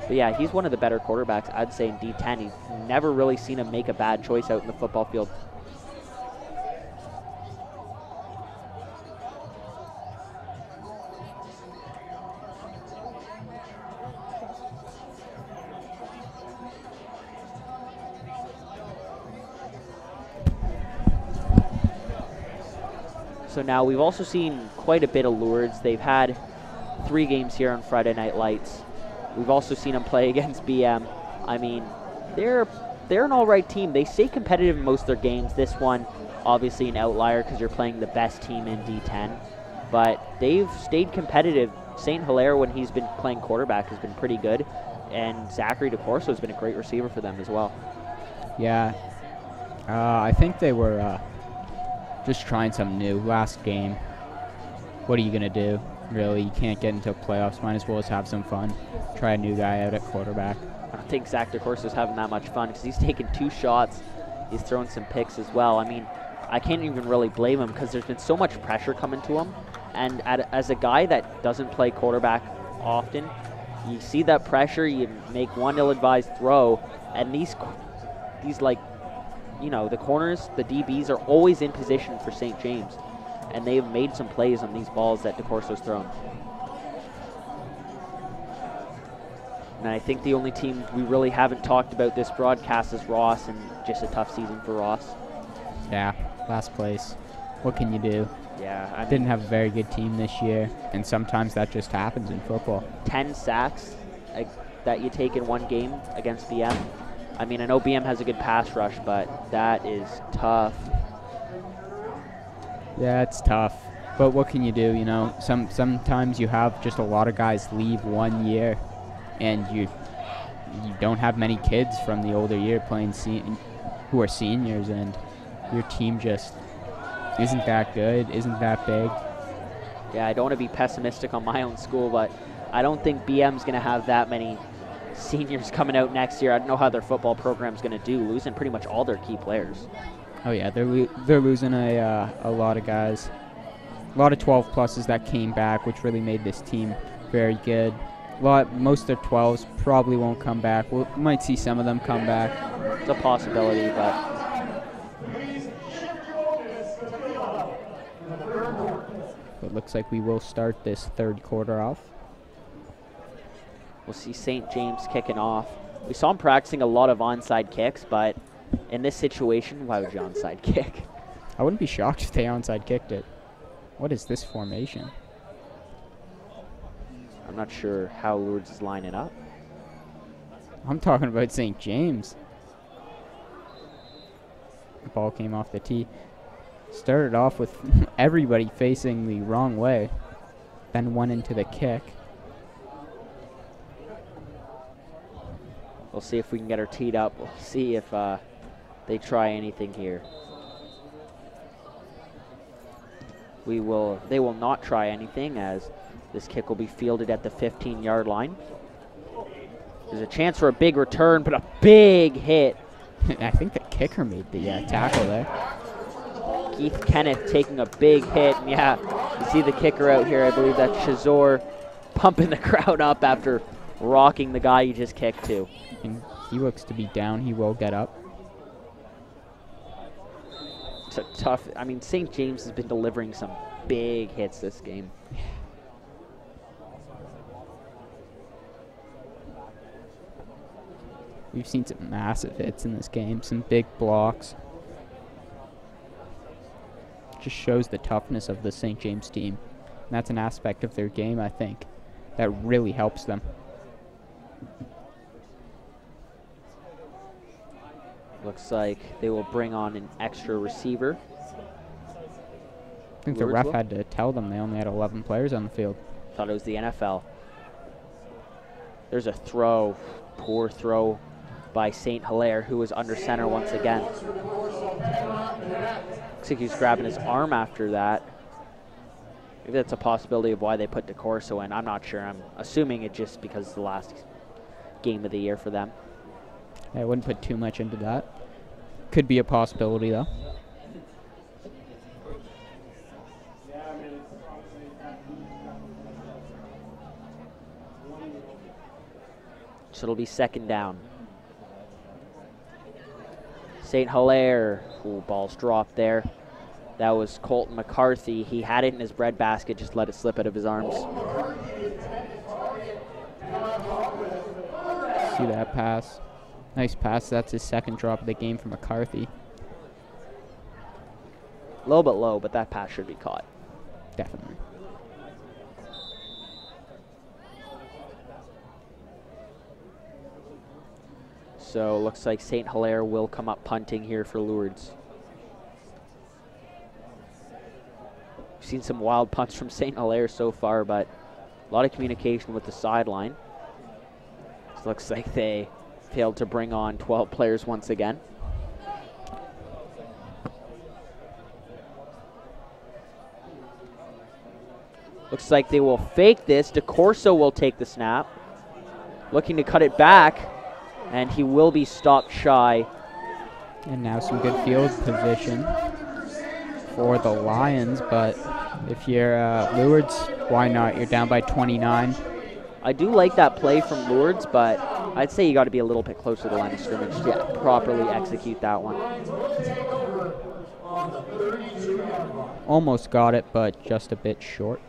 But yeah, he's one of the better quarterbacks, I'd say, in D10. You've never really seen him make a bad choice out in the football field. So now we've also seen quite a bit of Lourdes. They've had 3 games here on Friday Night Lights. We've also seen them play against BM. I mean, they're an all right team. They stay competitive in most of their games. This one, obviously an outlier because you're playing the best team in D10. But they've stayed competitive. St. Hilaire, when he's been playing quarterback, has been pretty good. And Zachary DeCorso has been a great receiver for them as well. Yeah. I think they were just trying something new last game. What are you going to do? Really, you can't get into playoffs. Might as well just have some fun. Try a new guy out at quarterback. I don't think Zach DeCorso's having that much fun because he's taken 2 shots. He's thrown some picks as well. I mean, I can't even really blame him because there's been so much pressure coming to him. And as a guy that doesn't play quarterback often, you see that pressure, you make one ill-advised throw, and these like, you know, the corners, the DBs are always in position for St. James. And they've made some plays on these balls that DeCorso's thrown. And I think the only team we really haven't talked about this broadcast is Ross, and just a tough season for Ross. Yeah, last place. What can you do? Yeah, I didn't have a very good team this year, and sometimes that just happens in football. 10 sacks that you take in one game against BM. I mean, I know BM has a good pass rush, but that is tough. Yeah, it's tough. But what can you do, you know? Sometimes you have just a lot of guys leave 1 year, and you don't have many kids from the older year playing who are seniors, and your team just isn't that good, isn't that big. Yeah, I don't want to be pessimistic on my own school, but I don't think BM's going to have that many seniors coming out next year. I don't know how their football program's going to do, losing pretty much all their key players. Oh yeah, they're losing a lot of guys, a lot of 12 pluses that came back, which really made this team very good. Most of their 12s probably won't come back. We might see some of them come back. It's a possibility, but it looks like we will start this third quarter off. we'll see St. James kicking off. We saw him practicing a lot of onside kicks, but in this situation, why would you onside kick? I wouldn't be shocked if they onside kicked it. What is this formation? I'm not sure how Lourdes is lining up. I'm talking about St. James. The ball came off the tee. Started off with everybody facing the wrong way, then went into the kick. We'll see if we can get her teed up. We'll see if they try anything here. They will not try anything, as this kick will be fielded at the 15-yard line. There's a chance for a big return, but a big hit. I think the kicker made the tackle there. Keith Kenneth taking a big hit. And yeah, you see the kicker out here. I believe that's Shazor pumping the crowd up after rocking the guy he just kicked to. And he looks to be down. He will get up. It's a tough. I mean, St. James has been delivering some big hits this game. We've seen some massive hits in this game, some big blocks. Just shows the toughness of the St. James team. And that's an aspect of their game, I think, that really helps them. Looks like they will bring on an extra receiver. I think the ref had to tell them they only had 11 players on the field. Thought it was the NFL. There's a throw, poor throw by St. Hilaire, who was under center once again. Looks like he's grabbing his arm after that. Maybe that's a possibility of why they put DeCorso in. I'm not sure. I'm assuming it just because it's the last game of the year for them. I wouldn't put too much into that. Could be a possibility, though. So it'll be second down. St. Hilaire, ooh, ball's dropped there. That was Colton McCarthy. He had it in his breadbasket, just let it slip out of his arms. See that pass? Nice pass. That's his second drop of the game for McCarthy. A little bit low, but that pass should be caught. Definitely. So looks like St. Hilaire will come up punting here for Lourdes. We've seen some wild punts from St. Hilaire so far, but a lot of communication with the sideline. This looks like they failed to bring on 12 players once again. Looks like they will fake this. DeCorso will take the snap. Looking to cut it back, and he will be stopped shy. And now some good field position for the Lions, but if you're Lourdes, why not? You're down by 29. I do like that play from Lourdes, but I'd say you got to be a little bit closer to the line of scrimmage to properly execute that one. Almost got it, but just a bit short.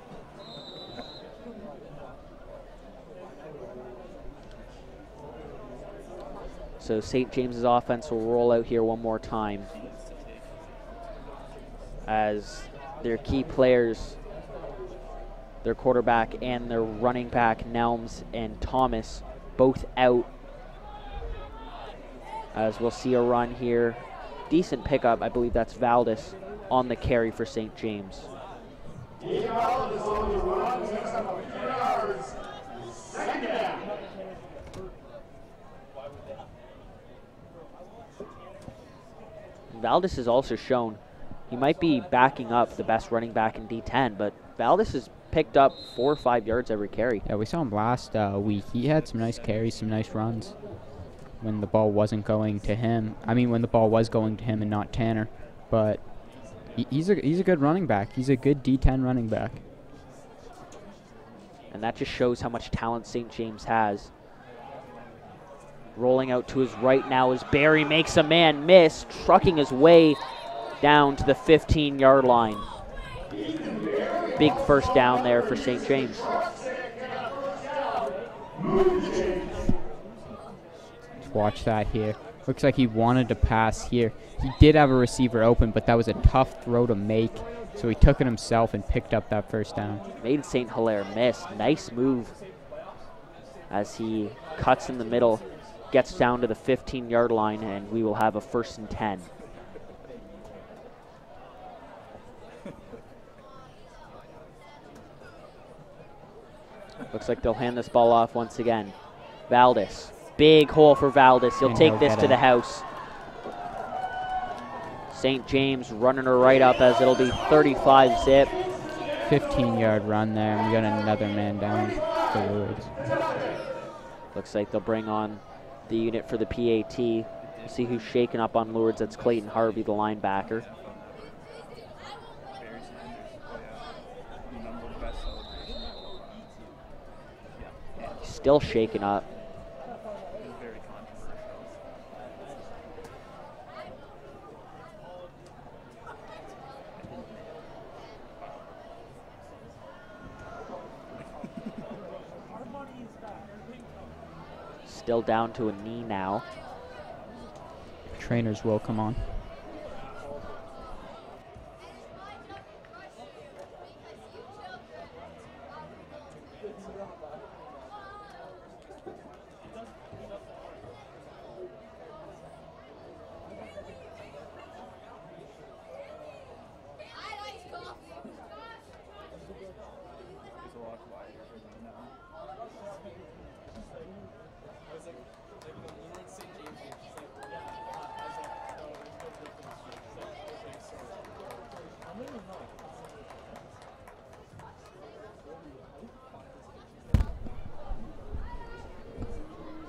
So St. James's offense will roll out here one more time as their key players, their quarterback and their running back, Nelms and Thomas, both out. As we'll see a run here. Decent pickup. I believe that's Valdez on the carry for St. James. Valdez has also shown he might be backing up the best running back in D10, but Valdez has picked up 4 or 5 yards every carry. Yeah, we saw him last week. He had some nice carries, some nice runs when the ball wasn't going to him. I mean, when the ball was going to him and not Tanner. But he's a good running back. He's a good D10 running back. And that just shows how much talent St. James has. Rolling out to his right now as Barry makes a man miss, trucking his way down to the 15-yard line. Big first down there for St. James. Let's watch that here. Looks like he wanted to pass here. He did have a receiver open, but that was a tough throw to make. So he took it himself and picked up that first down. Made St. Hilaire miss. Nice move as he cuts in the middle, gets down to the 15-yard line, and we will have a 1st and 10. Looks like they'll hand this ball off once again. Valdez. Big hole for Valdez. He'll take this to the house. St. James running her right up as it'll be 35 zip. 15-yard run there, and we got another man down for Lourdes. Looks like they'll bring on the unit for the PAT. We'll see who's shaking up on Lourdes. That's Clayton Harvey, the linebacker. Still shaking up. Still down to a knee now. Trainers will come on.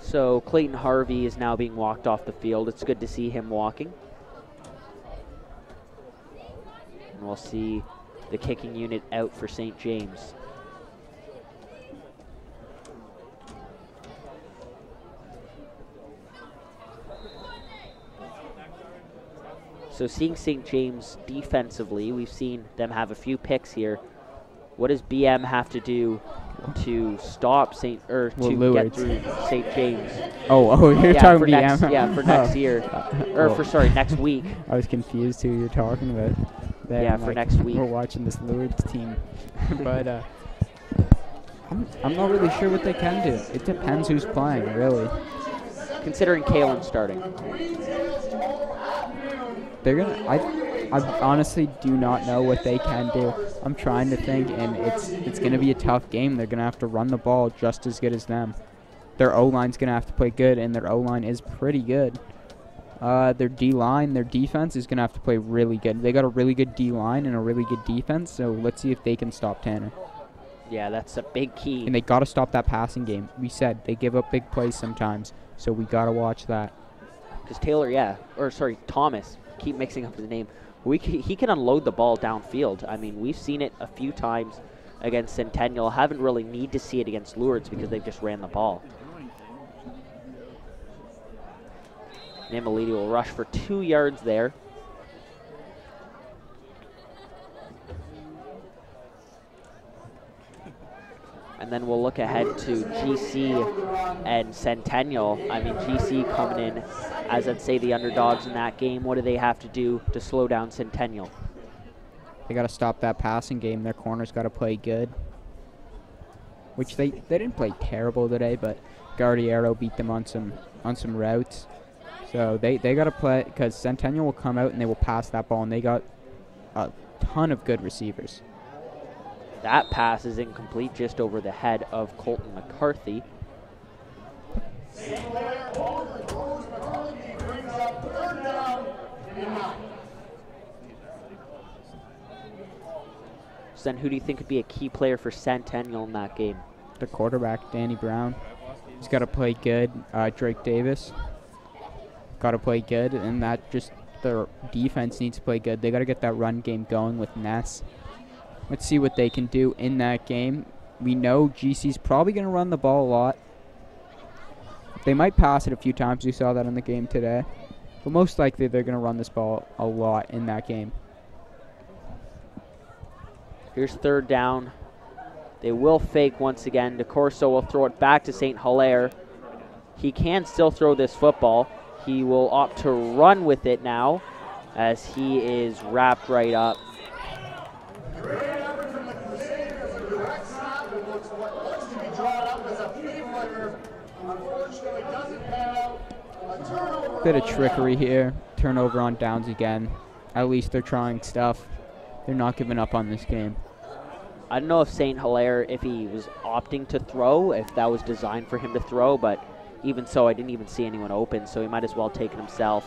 So Clayton Harvey is now being walked off the field. It's good to see him walking. And we'll see the kicking unit out for St. James. So seeing St. James defensively, we've seen them have a few picks here. What does BM have to do to stop get through St. James? You're talking next, BM. For next year. Next week. I was confused who you're talking about. There, yeah, for next week. We're watching this Lourdes team. But I'm not really sure what they can do. It depends who's playing, really. Considering Kalen starting. They're gonna. I honestly do not know what they can do. I'm trying to think, and it's going to be a tough game. They're going to have to run the ball just as good as them. Their O-line's going to have to play good, and their O-line is pretty good. Their D-line, their defense is going to have to play really good. They got a really good D-line and a really good defense, so let's see if they can stop Tanner. Yeah, that's a big key. And they got to stop that passing game. We said they give up big plays sometimes, so we got to watch that. Because Thomas, keep mixing up his name. He can unload the ball downfield. I mean, we've seen it a few times against Centennial. Haven't really need to see it against Lourdes because they've just ran the ball. Namalidi will rush for 2 yards there. And then we'll look ahead to GC and Centennial. I mean, GC coming in as, I'd say, the underdogs in that game. What do they have to do to slow down Centennial? They got to stop that passing game. Their corners got to play good. Which they didn't play terrible today, but Guardiero beat them on some routes. So they got to play, because Centennial will come out and they will pass that ball, and they got a ton of good receivers. That pass is incomplete, just over the head of Colton McCarthy. So then who do you think could be a key player for Centennial in that game? The quarterback, Danny Brown. He's got to play good. Drake Davis. Got to play good. And that just, their defense needs to play good. They got to get that run game going with Ness. Let's see what they can do in that game. We know GC's probably going to run the ball a lot. They might pass it a few times. We saw that in the game today. But most likely they're going to run this ball a lot in that game. Here's third down. They will fake once again. DeCorso will throw it back to St. Hilaire. He can still throw this football. He will opt to run with it now as he is wrapped right up. Great effort from the Crusaders. The direct snap, it looks to be drawn up as a feebler. Unfortunately, doesn't pan out. A turnover. Bit of trickery here. Turnover on downs again. At least they're trying stuff. They're not giving up on this game. I don't know if St. Hilaire, if he was opting to throw, if that was designed for him to throw, but even so, I didn't even see anyone open, so he might as well take it himself.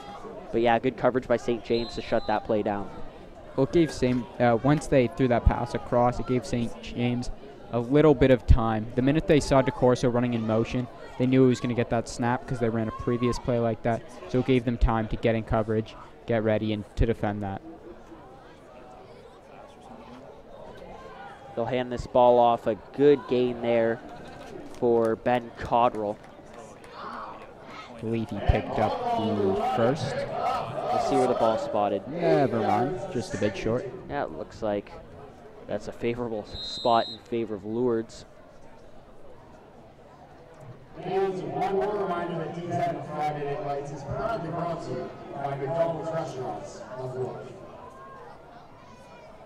But yeah, good coverage by St. James to shut that play down. Well, it gave once they threw that pass across, it gave St. James a little bit of time. The minute they saw DeCorso running in motion, they knew he was going to get that snap because they ran a previous play like that. So it gave them time to get in coverage, get ready, and to defend that. They'll hand this ball off. A good gain there for Ben Cotterill. I believe he picked up the first. We'll see where the ball's spotted. Never mind, just a bit short. Yeah, it looks like that's a favorable spot in favor of Lourdes. And one more reminder that D10 Friday Night Lights is proudly brought to you by McDonald's Restaurants of Lourdes.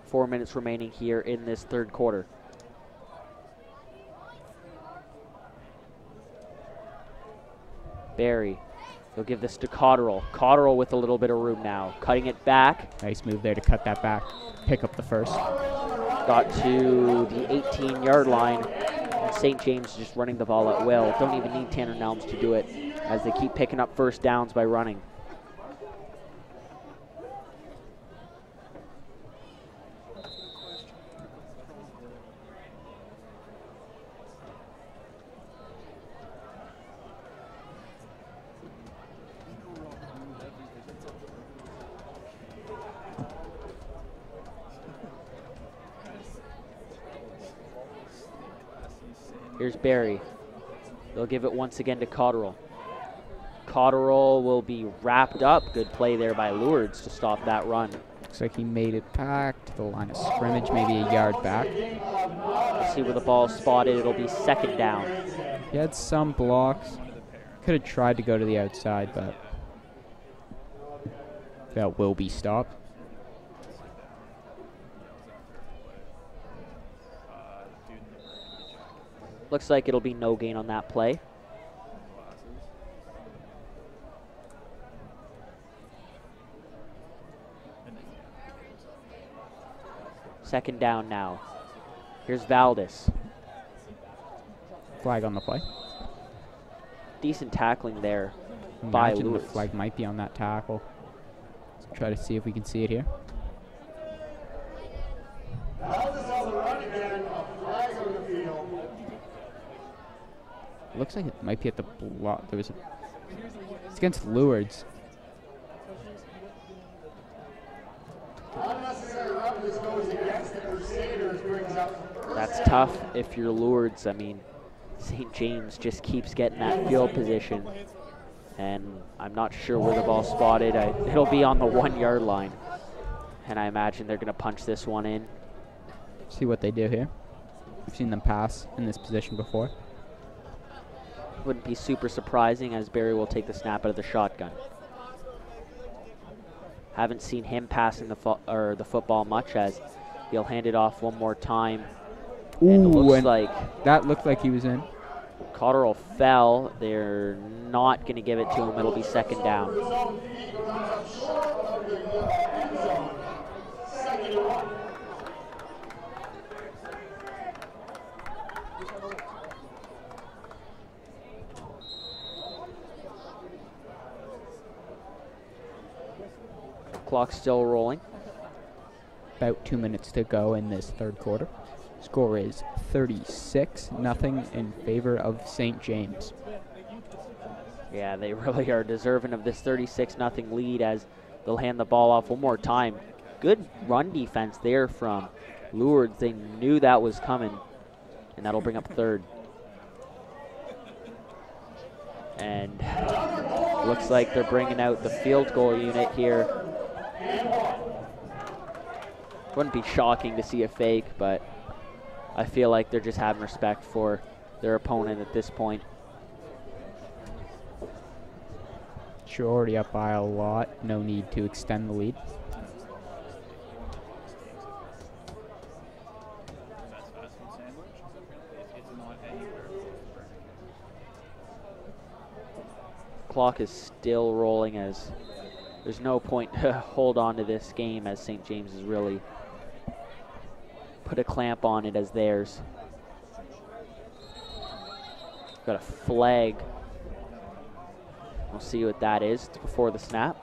4 minutes remaining here in this third quarter. Barry, he'll give this to Cotterill. Cotterill with a little bit of room now. Cutting it back. Nice move there to cut that back. Pick up the first. Got to the 18-yard line. And St. James just running the ball at will. Don't even need Tanner Nelms to do it as they keep picking up first downs by running. Here's Barry. They'll give it once again to Cotterill. Cotterill will be wrapped up. Good play there by Lourdes to stop that run. Looks like he made it back to the line of scrimmage, maybe a yard back. We'll see where the ball's spotted. It'll be second down. He had some blocks. Could have tried to go to the outside, but that will be stopped. Looks like it'll be no gain on that play. Second down now. Here's Valdez. Flag on the play. Decent tackling there by Imagine the Lourdes. flag might be on that tackle. Let's try to see if we can see it here. Valdez on the run again, a flag on the field. Looks like it might be at the block. It's against Lourdes. Unnecessary run, this goes against the Crusaders, brings up first That's down. tough if you're Lourdes. I mean, St. James just keeps getting that field position. And I'm not sure where the ball's spotted. It'll be on the 1 yard line. And I imagine they're going to punch this one in. See what they do here. We've seen them pass in this position before. Wouldn't be super surprising as Barry will take the snap out of the shotgun. Haven't seen him passing the football much as he'll hand it off one more time. And it looks like that looked like he was in. Cotterill fell. They're not going to give it to him. It'll be second down. Clock still rolling. about 2 minutes to go in this third quarter. Score is 36-0 in favor of St. James. Yeah, they really are deserving of this 36-0 lead as they'll hand the ball off one more time. Good run defense there from Lourdes. They knew that was coming, and that'll bring up third. And looks like they're bringing out the field goal unit here. Wouldn't be shocking to see a fake, but I feel like they're just having respect for their opponent at this point. You're already up by a lot. No need to extend the lead. Clock is still rolling as there's no point to hold on to this game as St. James has really put a clamp on it as theirs. Got a flag. We'll see what that is before the snap.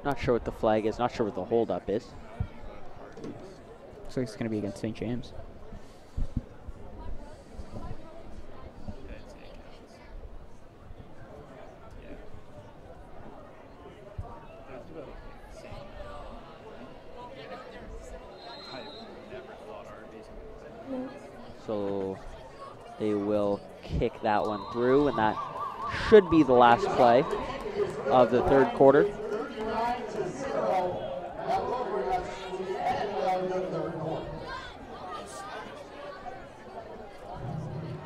Not sure what the flag is, not sure what the holdup is. Looks like it's going to be against St. James. So they will kick that one through, and that should be the last play of the third quarter.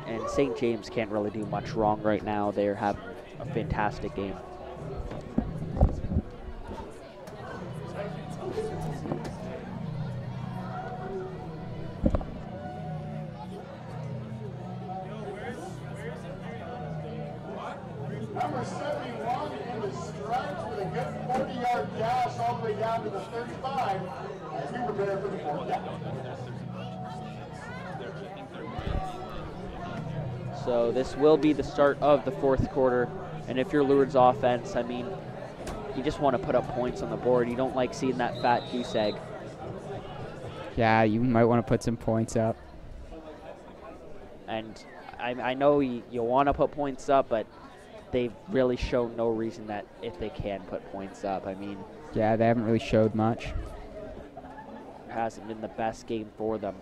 And St. James can't really do much wrong right now. They're having a fantastic game. Number 71 in the stripes with a good 40-yard dash all the way down to the 35 as we prepare for the fourth down. So this will be the start of the fourth quarter. And if you're Lourdes offense, I mean, you just want to put up points on the board. You don't like seeing that fat goose egg. Yeah, you might want to put some points up. And I know you want to put points up, but they've really shown no reason that if they can put points up. I mean, yeah, they haven't really showed much. It hasn't been the best game for them.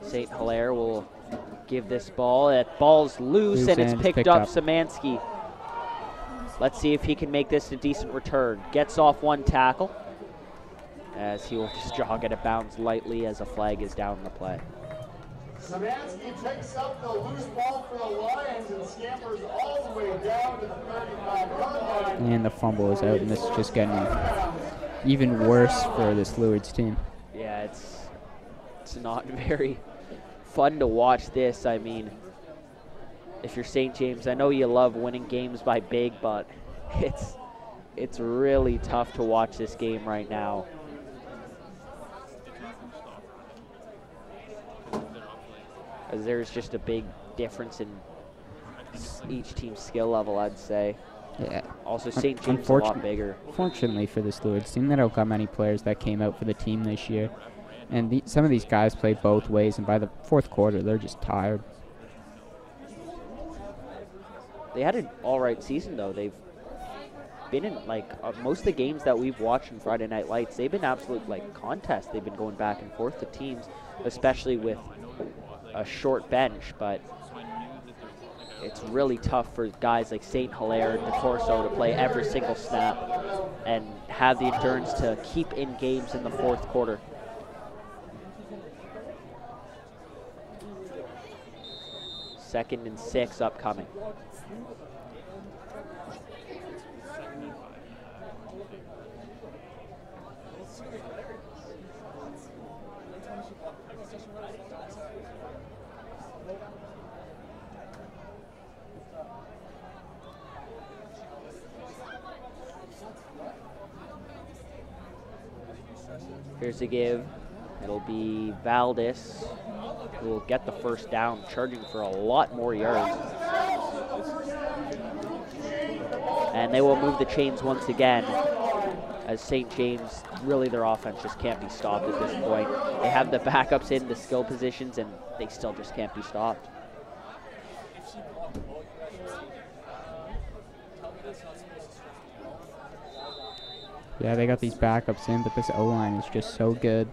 St. Hilaire will give this ball. That ball's loose and it's picked up. Szymanski. Let's see if he can make this a decent return. Gets off one tackle as he will just jog out of bounds lightly as a flag is down in the play. Szymanski picks up the loose ball for the Lions and scampers all the way down to the 35-yard line. And the fumble is out, and this is just getting even worse for this Lourdes team. Yeah, it's not very fun to watch this. I mean, if you're St. James, I know you love winning games by big, but it's really tough to watch this game right now. As there's just a big difference in each team's skill level, I'd say. Yeah. Also, St. James is a lot bigger. Fortunately for this Lourdes team, they don't got many players that came out for the team this year. And some of these guys play both ways, and by the fourth quarter, they're just tired. They had an all-right season, though. They've been in, most of the games that we've watched in Friday Night Lights, they've been absolute, contests. They've been going back and forth to teams, especially with a short bench. But it's really tough for guys like St. Hilaire and DeTorso to play every single snap and have the endurance to keep in games in the fourth quarter. Second and 6 upcoming. Here's the give. It'll be Valdez who will get the first down, charging for a lot more yards. And they will move the chains once again, as St. James, really their offense just can't be stopped at this point. They have the backups in the skill positions, and they still just can't be stopped. Yeah, they got these backups in, but this O-line is just so good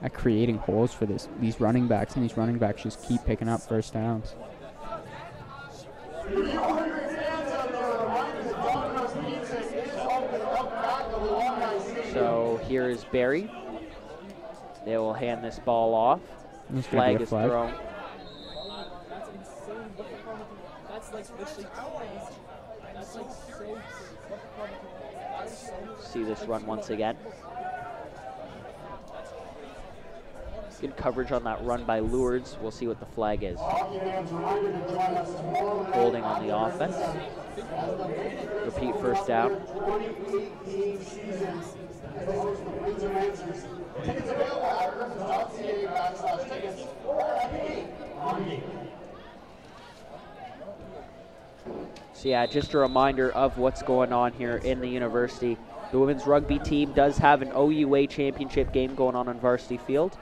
at creating holes for these running backs, and these running backs just keep picking up first downs. So here is Barry. They will hand this ball off. Flag is thrown. See this run once again. Good coverage on that run by Lourdes. We'll see what the flag is. Holding on the offense. Repeat first down. So yeah, just a reminder of what's going on here in the university. The women's rugby team does have an OUA championship game going on varsity field.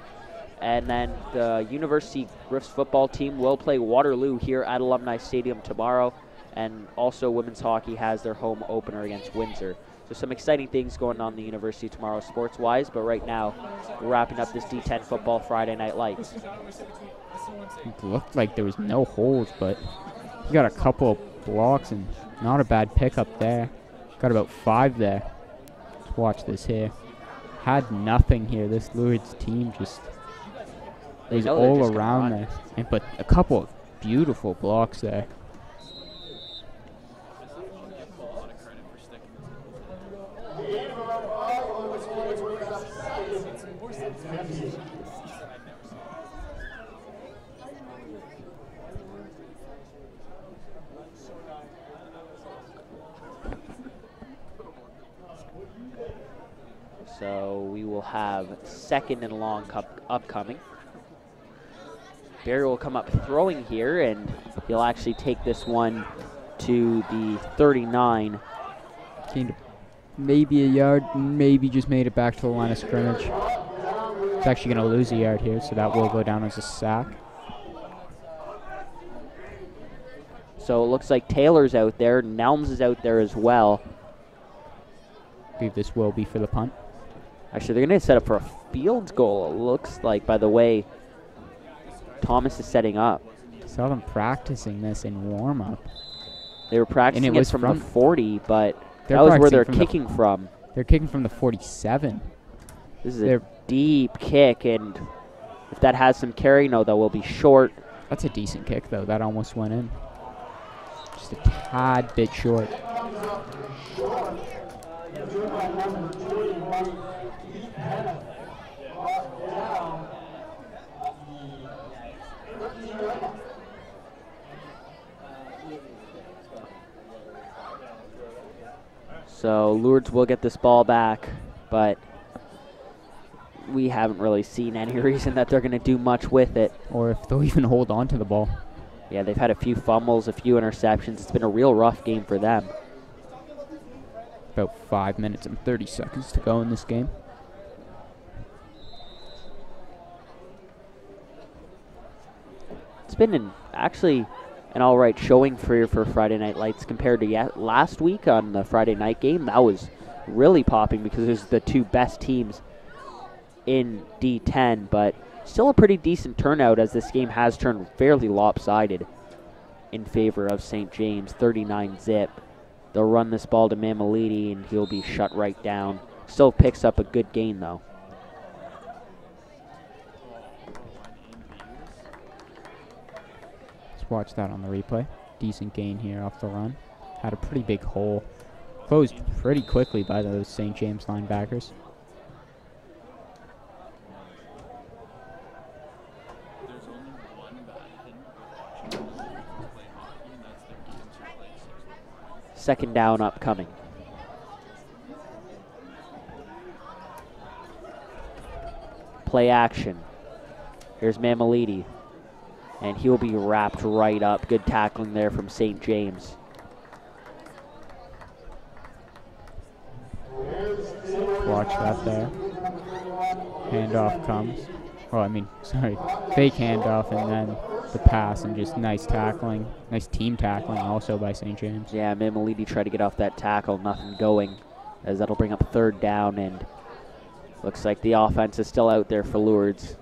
And then the University Griffs football team will play Waterloo here at Alumni Stadium tomorrow. And also women's hockey has their home opener against Windsor. So some exciting things going on in the university tomorrow sports-wise. But right now, we're wrapping up this D10 football Friday Night Lights. It looked like there was no holes, but you got a couple of blocks and not a bad pickup there. Got about 5 there. Let's watch this here. Had nothing here. This Lourdes team just was all around there. But a couple of beautiful blocks there. So we will have second and long upcoming. Barry will come up throwing here, and he'll actually take this one to the 39. Gained maybe a yard, maybe just made it back to the line of scrimmage. It's actually going to lose a yard here, so that will go down as a sack. So it looks like Taylor's out there. Nelms is out there as well. I believe this will be for the punt. Actually, they're going to set up for a field goal, it looks like, by the way Thomas is setting up. Saw them practicing this in warm-up. They were practicing it from the 40, but that was where they're kicking from. They're kicking from the 47. This is a deep kick, and if that has some carry, no, that will be short. That's a decent kick, though. That almost went in. Just a tad bit short. So Lourdes will get this ball back, but we haven't really seen any reason that they're going to do much with it. Or if they'll even hold on to the ball. Yeah, they've had a few fumbles, a few interceptions. It's been a real rough game for them. About 5 minutes and 30 seconds to go in this game. It's been actually an all right showing for Friday Night Lights compared to last week on the Friday night game. That was really popping because it was the two best teams in D10, but still a pretty decent turnout as this game has turned fairly lopsided in favor of St. James, 39-zip. They'll run this ball to Mamalidi, and he'll be shut right down. Still picks up a good gain, though. Let's watch that on the replay. Decent gain here off the run. Had a pretty big hole. Closed pretty quickly by those St. James linebackers. Second down upcoming. Play action. Here's Mamalidi. And he'll be wrapped right up. Good tackling there from St. James. Watch that there. Handoff comes. Oh, I mean, sorry. Fake handoff and then the pass and just nice tackling. Nice team tackling also by St. James. Yeah, Mamalidi tried to get off that tackle. Nothing going, as that'll bring up 3rd down, and looks like the offense is still out there for Lourdes.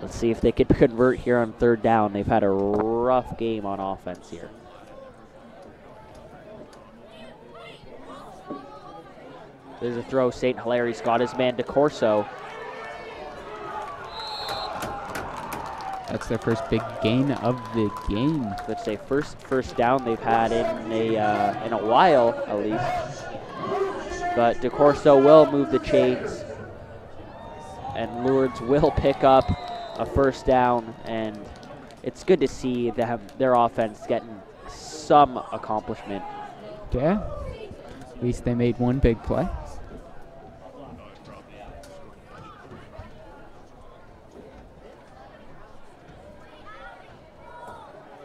Let's see if they could convert here on 3rd down. They've had a rough game on offense here. There's a throw. St. Hilaire's got his man DeCorso. That's their first big gain of the game. Let's say first down they've had in a while at least. But DeCorso will move the chains, and Lourdes will pick up a 1st down, and it's good to see their offense getting some accomplishment. Yeah, at least they made one big play.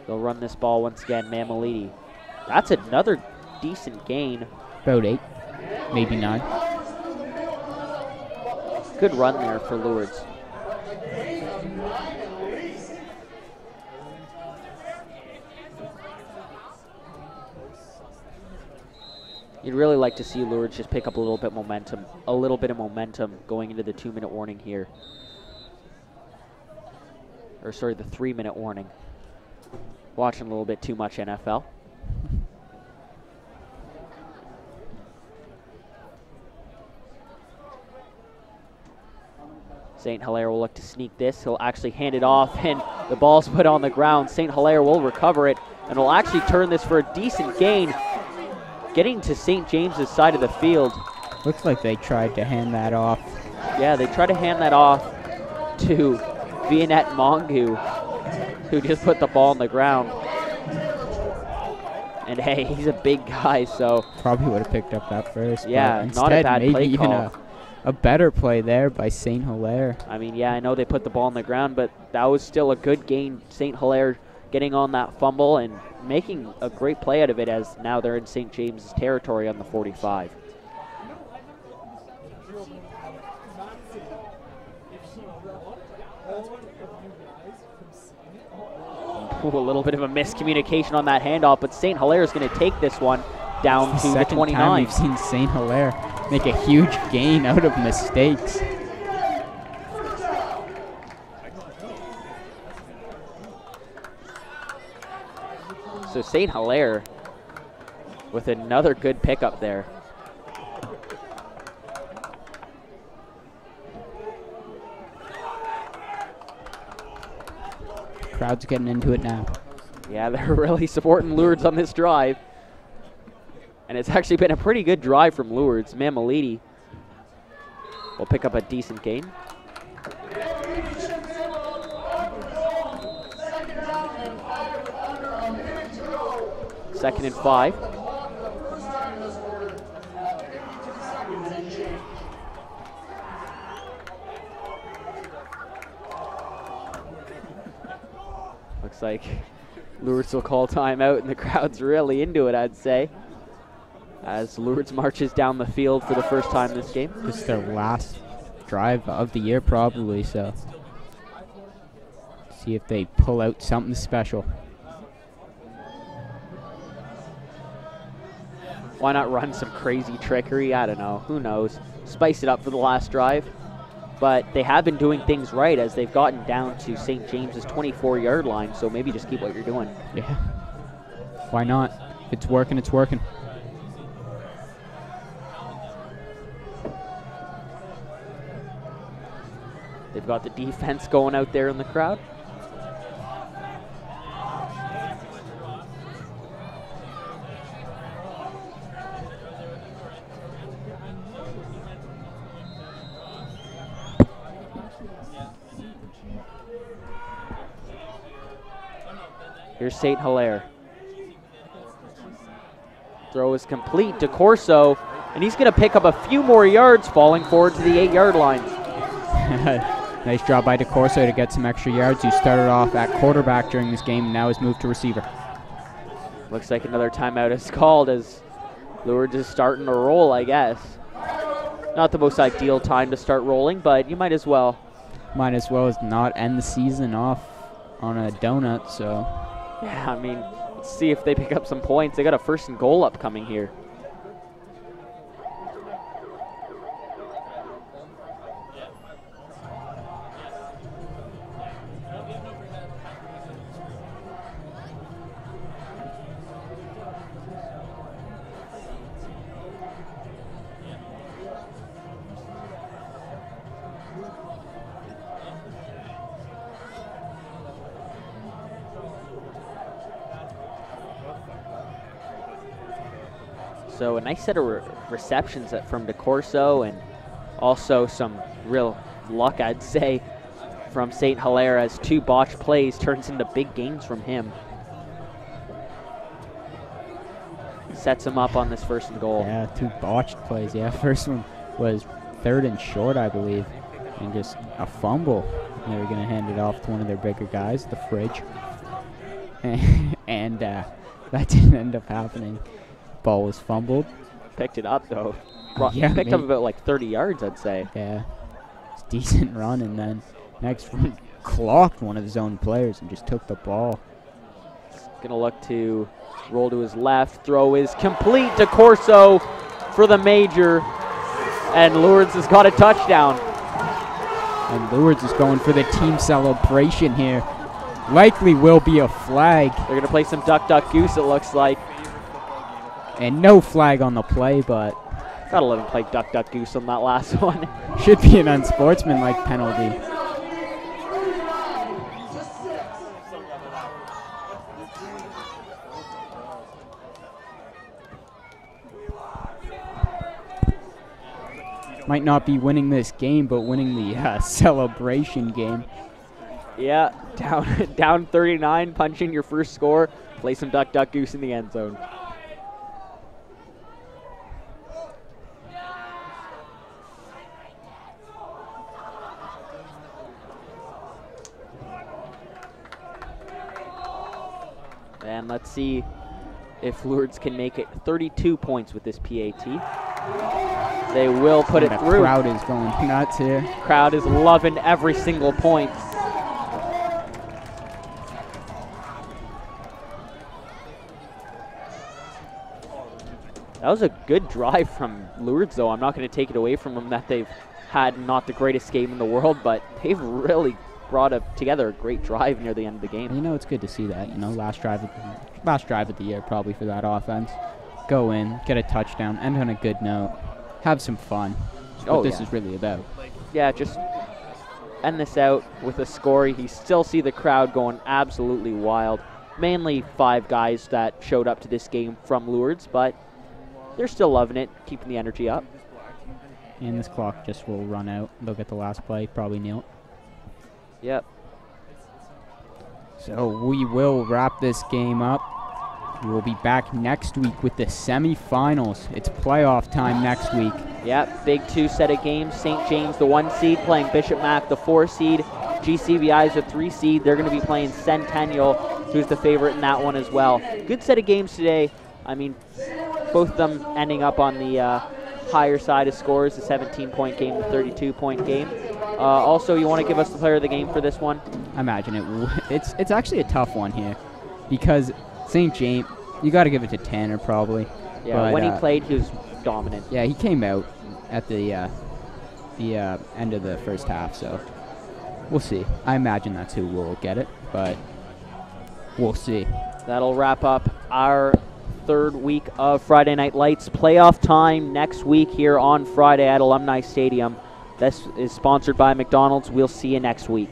They'll run this ball once again, Mamalidi. That's another decent gain. About 8, maybe 9. Good run there for Lourdes. You'd really like to see Lourdes just pick up a little bit of momentum going into the 2-minute warning here. Or sorry, the 3-minute warning. Watching a little bit too much NFL. St. Hilaire will look to sneak this. He'll actually hand it off, and the ball's put on the ground. St. Hilaire will recover it, and will actually turn this for a decent gain, getting to St. James's side of the field. Looks like they tried to hand that off. Yeah, they tried to hand that off to Vianet Mongu, who just put the ball on the ground. And hey, he's a big guy, so probably would have picked up that first. Yeah, instead, not a bad maybe play even call. a better play there by St. Hilaire. I mean, yeah, I know they put the ball on the ground, but that was still a good gain. St. Hilaire getting on that fumble and making a great play out of it, as now they're in St. James's territory on the 45. Ooh, a little bit of a miscommunication on that handoff, but St. Hilaire is going to take this one down to the 29. Time we've seen St. Hilaire make a huge gain out of mistakes. So St. Hilaire with another good pickup there. Crowd's getting into it now. Yeah, they're really supporting Lourdes on this drive. And it's actually been a pretty good drive from Lourdes. Mamalidi will pick up a decent gain. Second and 5. Looks like Lourdes will call timeout, and the crowd's really into it, I'd say, as Lourdes marches down the field for the first time this game. This is their last drive of the year, probably, so see if they pull out something special. Why not run some crazy trickery? I don't know. Who knows? Spice it up for the last drive. But they have been doing things right as they've gotten down to St. James's 24-yard line, so maybe just keep what you're doing. Yeah. Why not? If it's working, it's working. They've got the defense going out there in the crowd. Here's St. Hilaire. Throw is complete. DeCorso And he's going to pick up a few more yards, falling forward to the 8-yard line. Nice job by DeCorso to get some extra yards. He started off at quarterback during this game, and now has moved to receiver. Looks like another timeout is called as Lourdes is starting to roll, I guess. Not the most ideal time to start rolling, but you might as well. Might as well as not end the season off on a donut, so. Yeah, I mean, let's see if they pick up some points. They got a 1st and goal upcoming here. So a nice set of receptions from DeCorso, and also some real luck, I'd say, from St. Hilaire, as 2 botched plays turns into big gains from him. Sets him up on this 1st and goal. Yeah, 2 botched plays. Yeah, first one was 3rd and short, I believe, and just a fumble. They were going to hand it off to one of their bigger guys, the fridge. And that didn't end up happening. Ball was fumbled. Picked it up, though. Yeah, picked up about like 30 yards, I'd say. Yeah, it's a decent run, and then next one clocked one of his own players and just took the ball. Gonna look to roll to his left. Throw is complete. DeCorso for the major, and Lourdes has got a touchdown. And Lourdes is going for the team celebration here. Likely will be a flag. They're gonna play some duck, duck, goose, it looks like. And no flag on the play, but gotta let him play duck, duck, goose on that last one. Should be an unsportsmanlike penalty. Might not be winning this game, but winning the celebration game. Yeah, down 39, punching your first score. Play some duck, duck, goose in the end zone. And let's see if Lourdes can make it 32 points with this PAT. They will put it through. The crowd is going nuts here. Crowd is loving every single point. That was a good drive from Lourdes, though. I'm not going to take it away from them that they've had not the greatest game in the world, but they've really brought together a great drive near the end of the game. You know, it's good to see that. You know, last drive of the year probably for that offense. Go in, get a touchdown, end on a good note, have some fun. That's what this is really about. Yeah, just end this out with a score. You still see the crowd going absolutely wild. Mainly 5 guys that showed up to this game from Lourdes, but they're still loving it, keeping the energy up. And this clock just will run out. They'll get the last play, probably kneel it. Yep. So we will wrap this game up. We will be back next week with the semifinals. It's playoff time next week. Yep, big 2 set of games. St. James, the 1 seed, playing Bishop Mac, the 4 seed. GCBI is the 3 seed. They're going to be playing Centennial, who's the favorite in that one as well. Good set of games today. I mean, both of them ending up on the higher side of scores, the 17-point game, the 32-point game. Also, you want to give us the player of the game for this one? I imagine it's actually a tough one here because St. James, you got to give it to Tanner probably. Yeah, but, when he played, he was dominant. Yeah, he came out at the end of the first half, so we'll see. I imagine that's who will get it, but we'll see. That'll wrap up our 3rd week of Friday Night Lights. Playoff time next week here on Friday at Alumni Stadium. This is sponsored by McDonald's. We'll see you next week.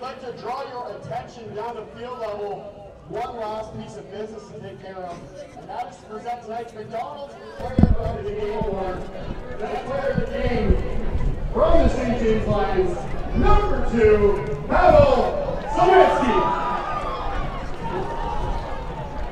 like to draw your attention down to field level. One last piece of business to take care of, and that is to present tonight's McDonald's Player of the Game Award. That player of the game from the St. James Lions, number 2, Pavel Sawinski.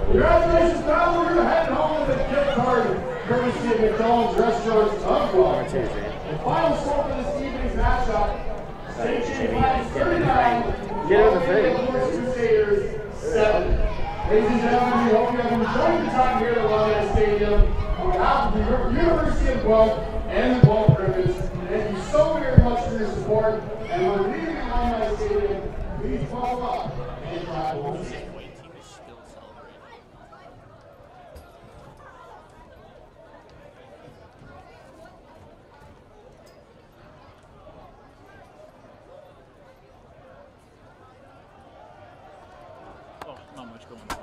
Congratulations, Pavel, you're heading home with a gift card courtesy of McDonald's Restaurants of Lourdes. The final score for this evening's matchup, St. James Lions 39, Lourdes Crusaders 7. Ladies and gentlemen, we hope you have enjoyed your time here at Lourdes Stadium. On behalf of the University of Guelph and the Guelph Ribbons, thank you so very much for your support. And we're leaving Lourdes Stadium. Please follow up and drive home safe. Oh, not much going on.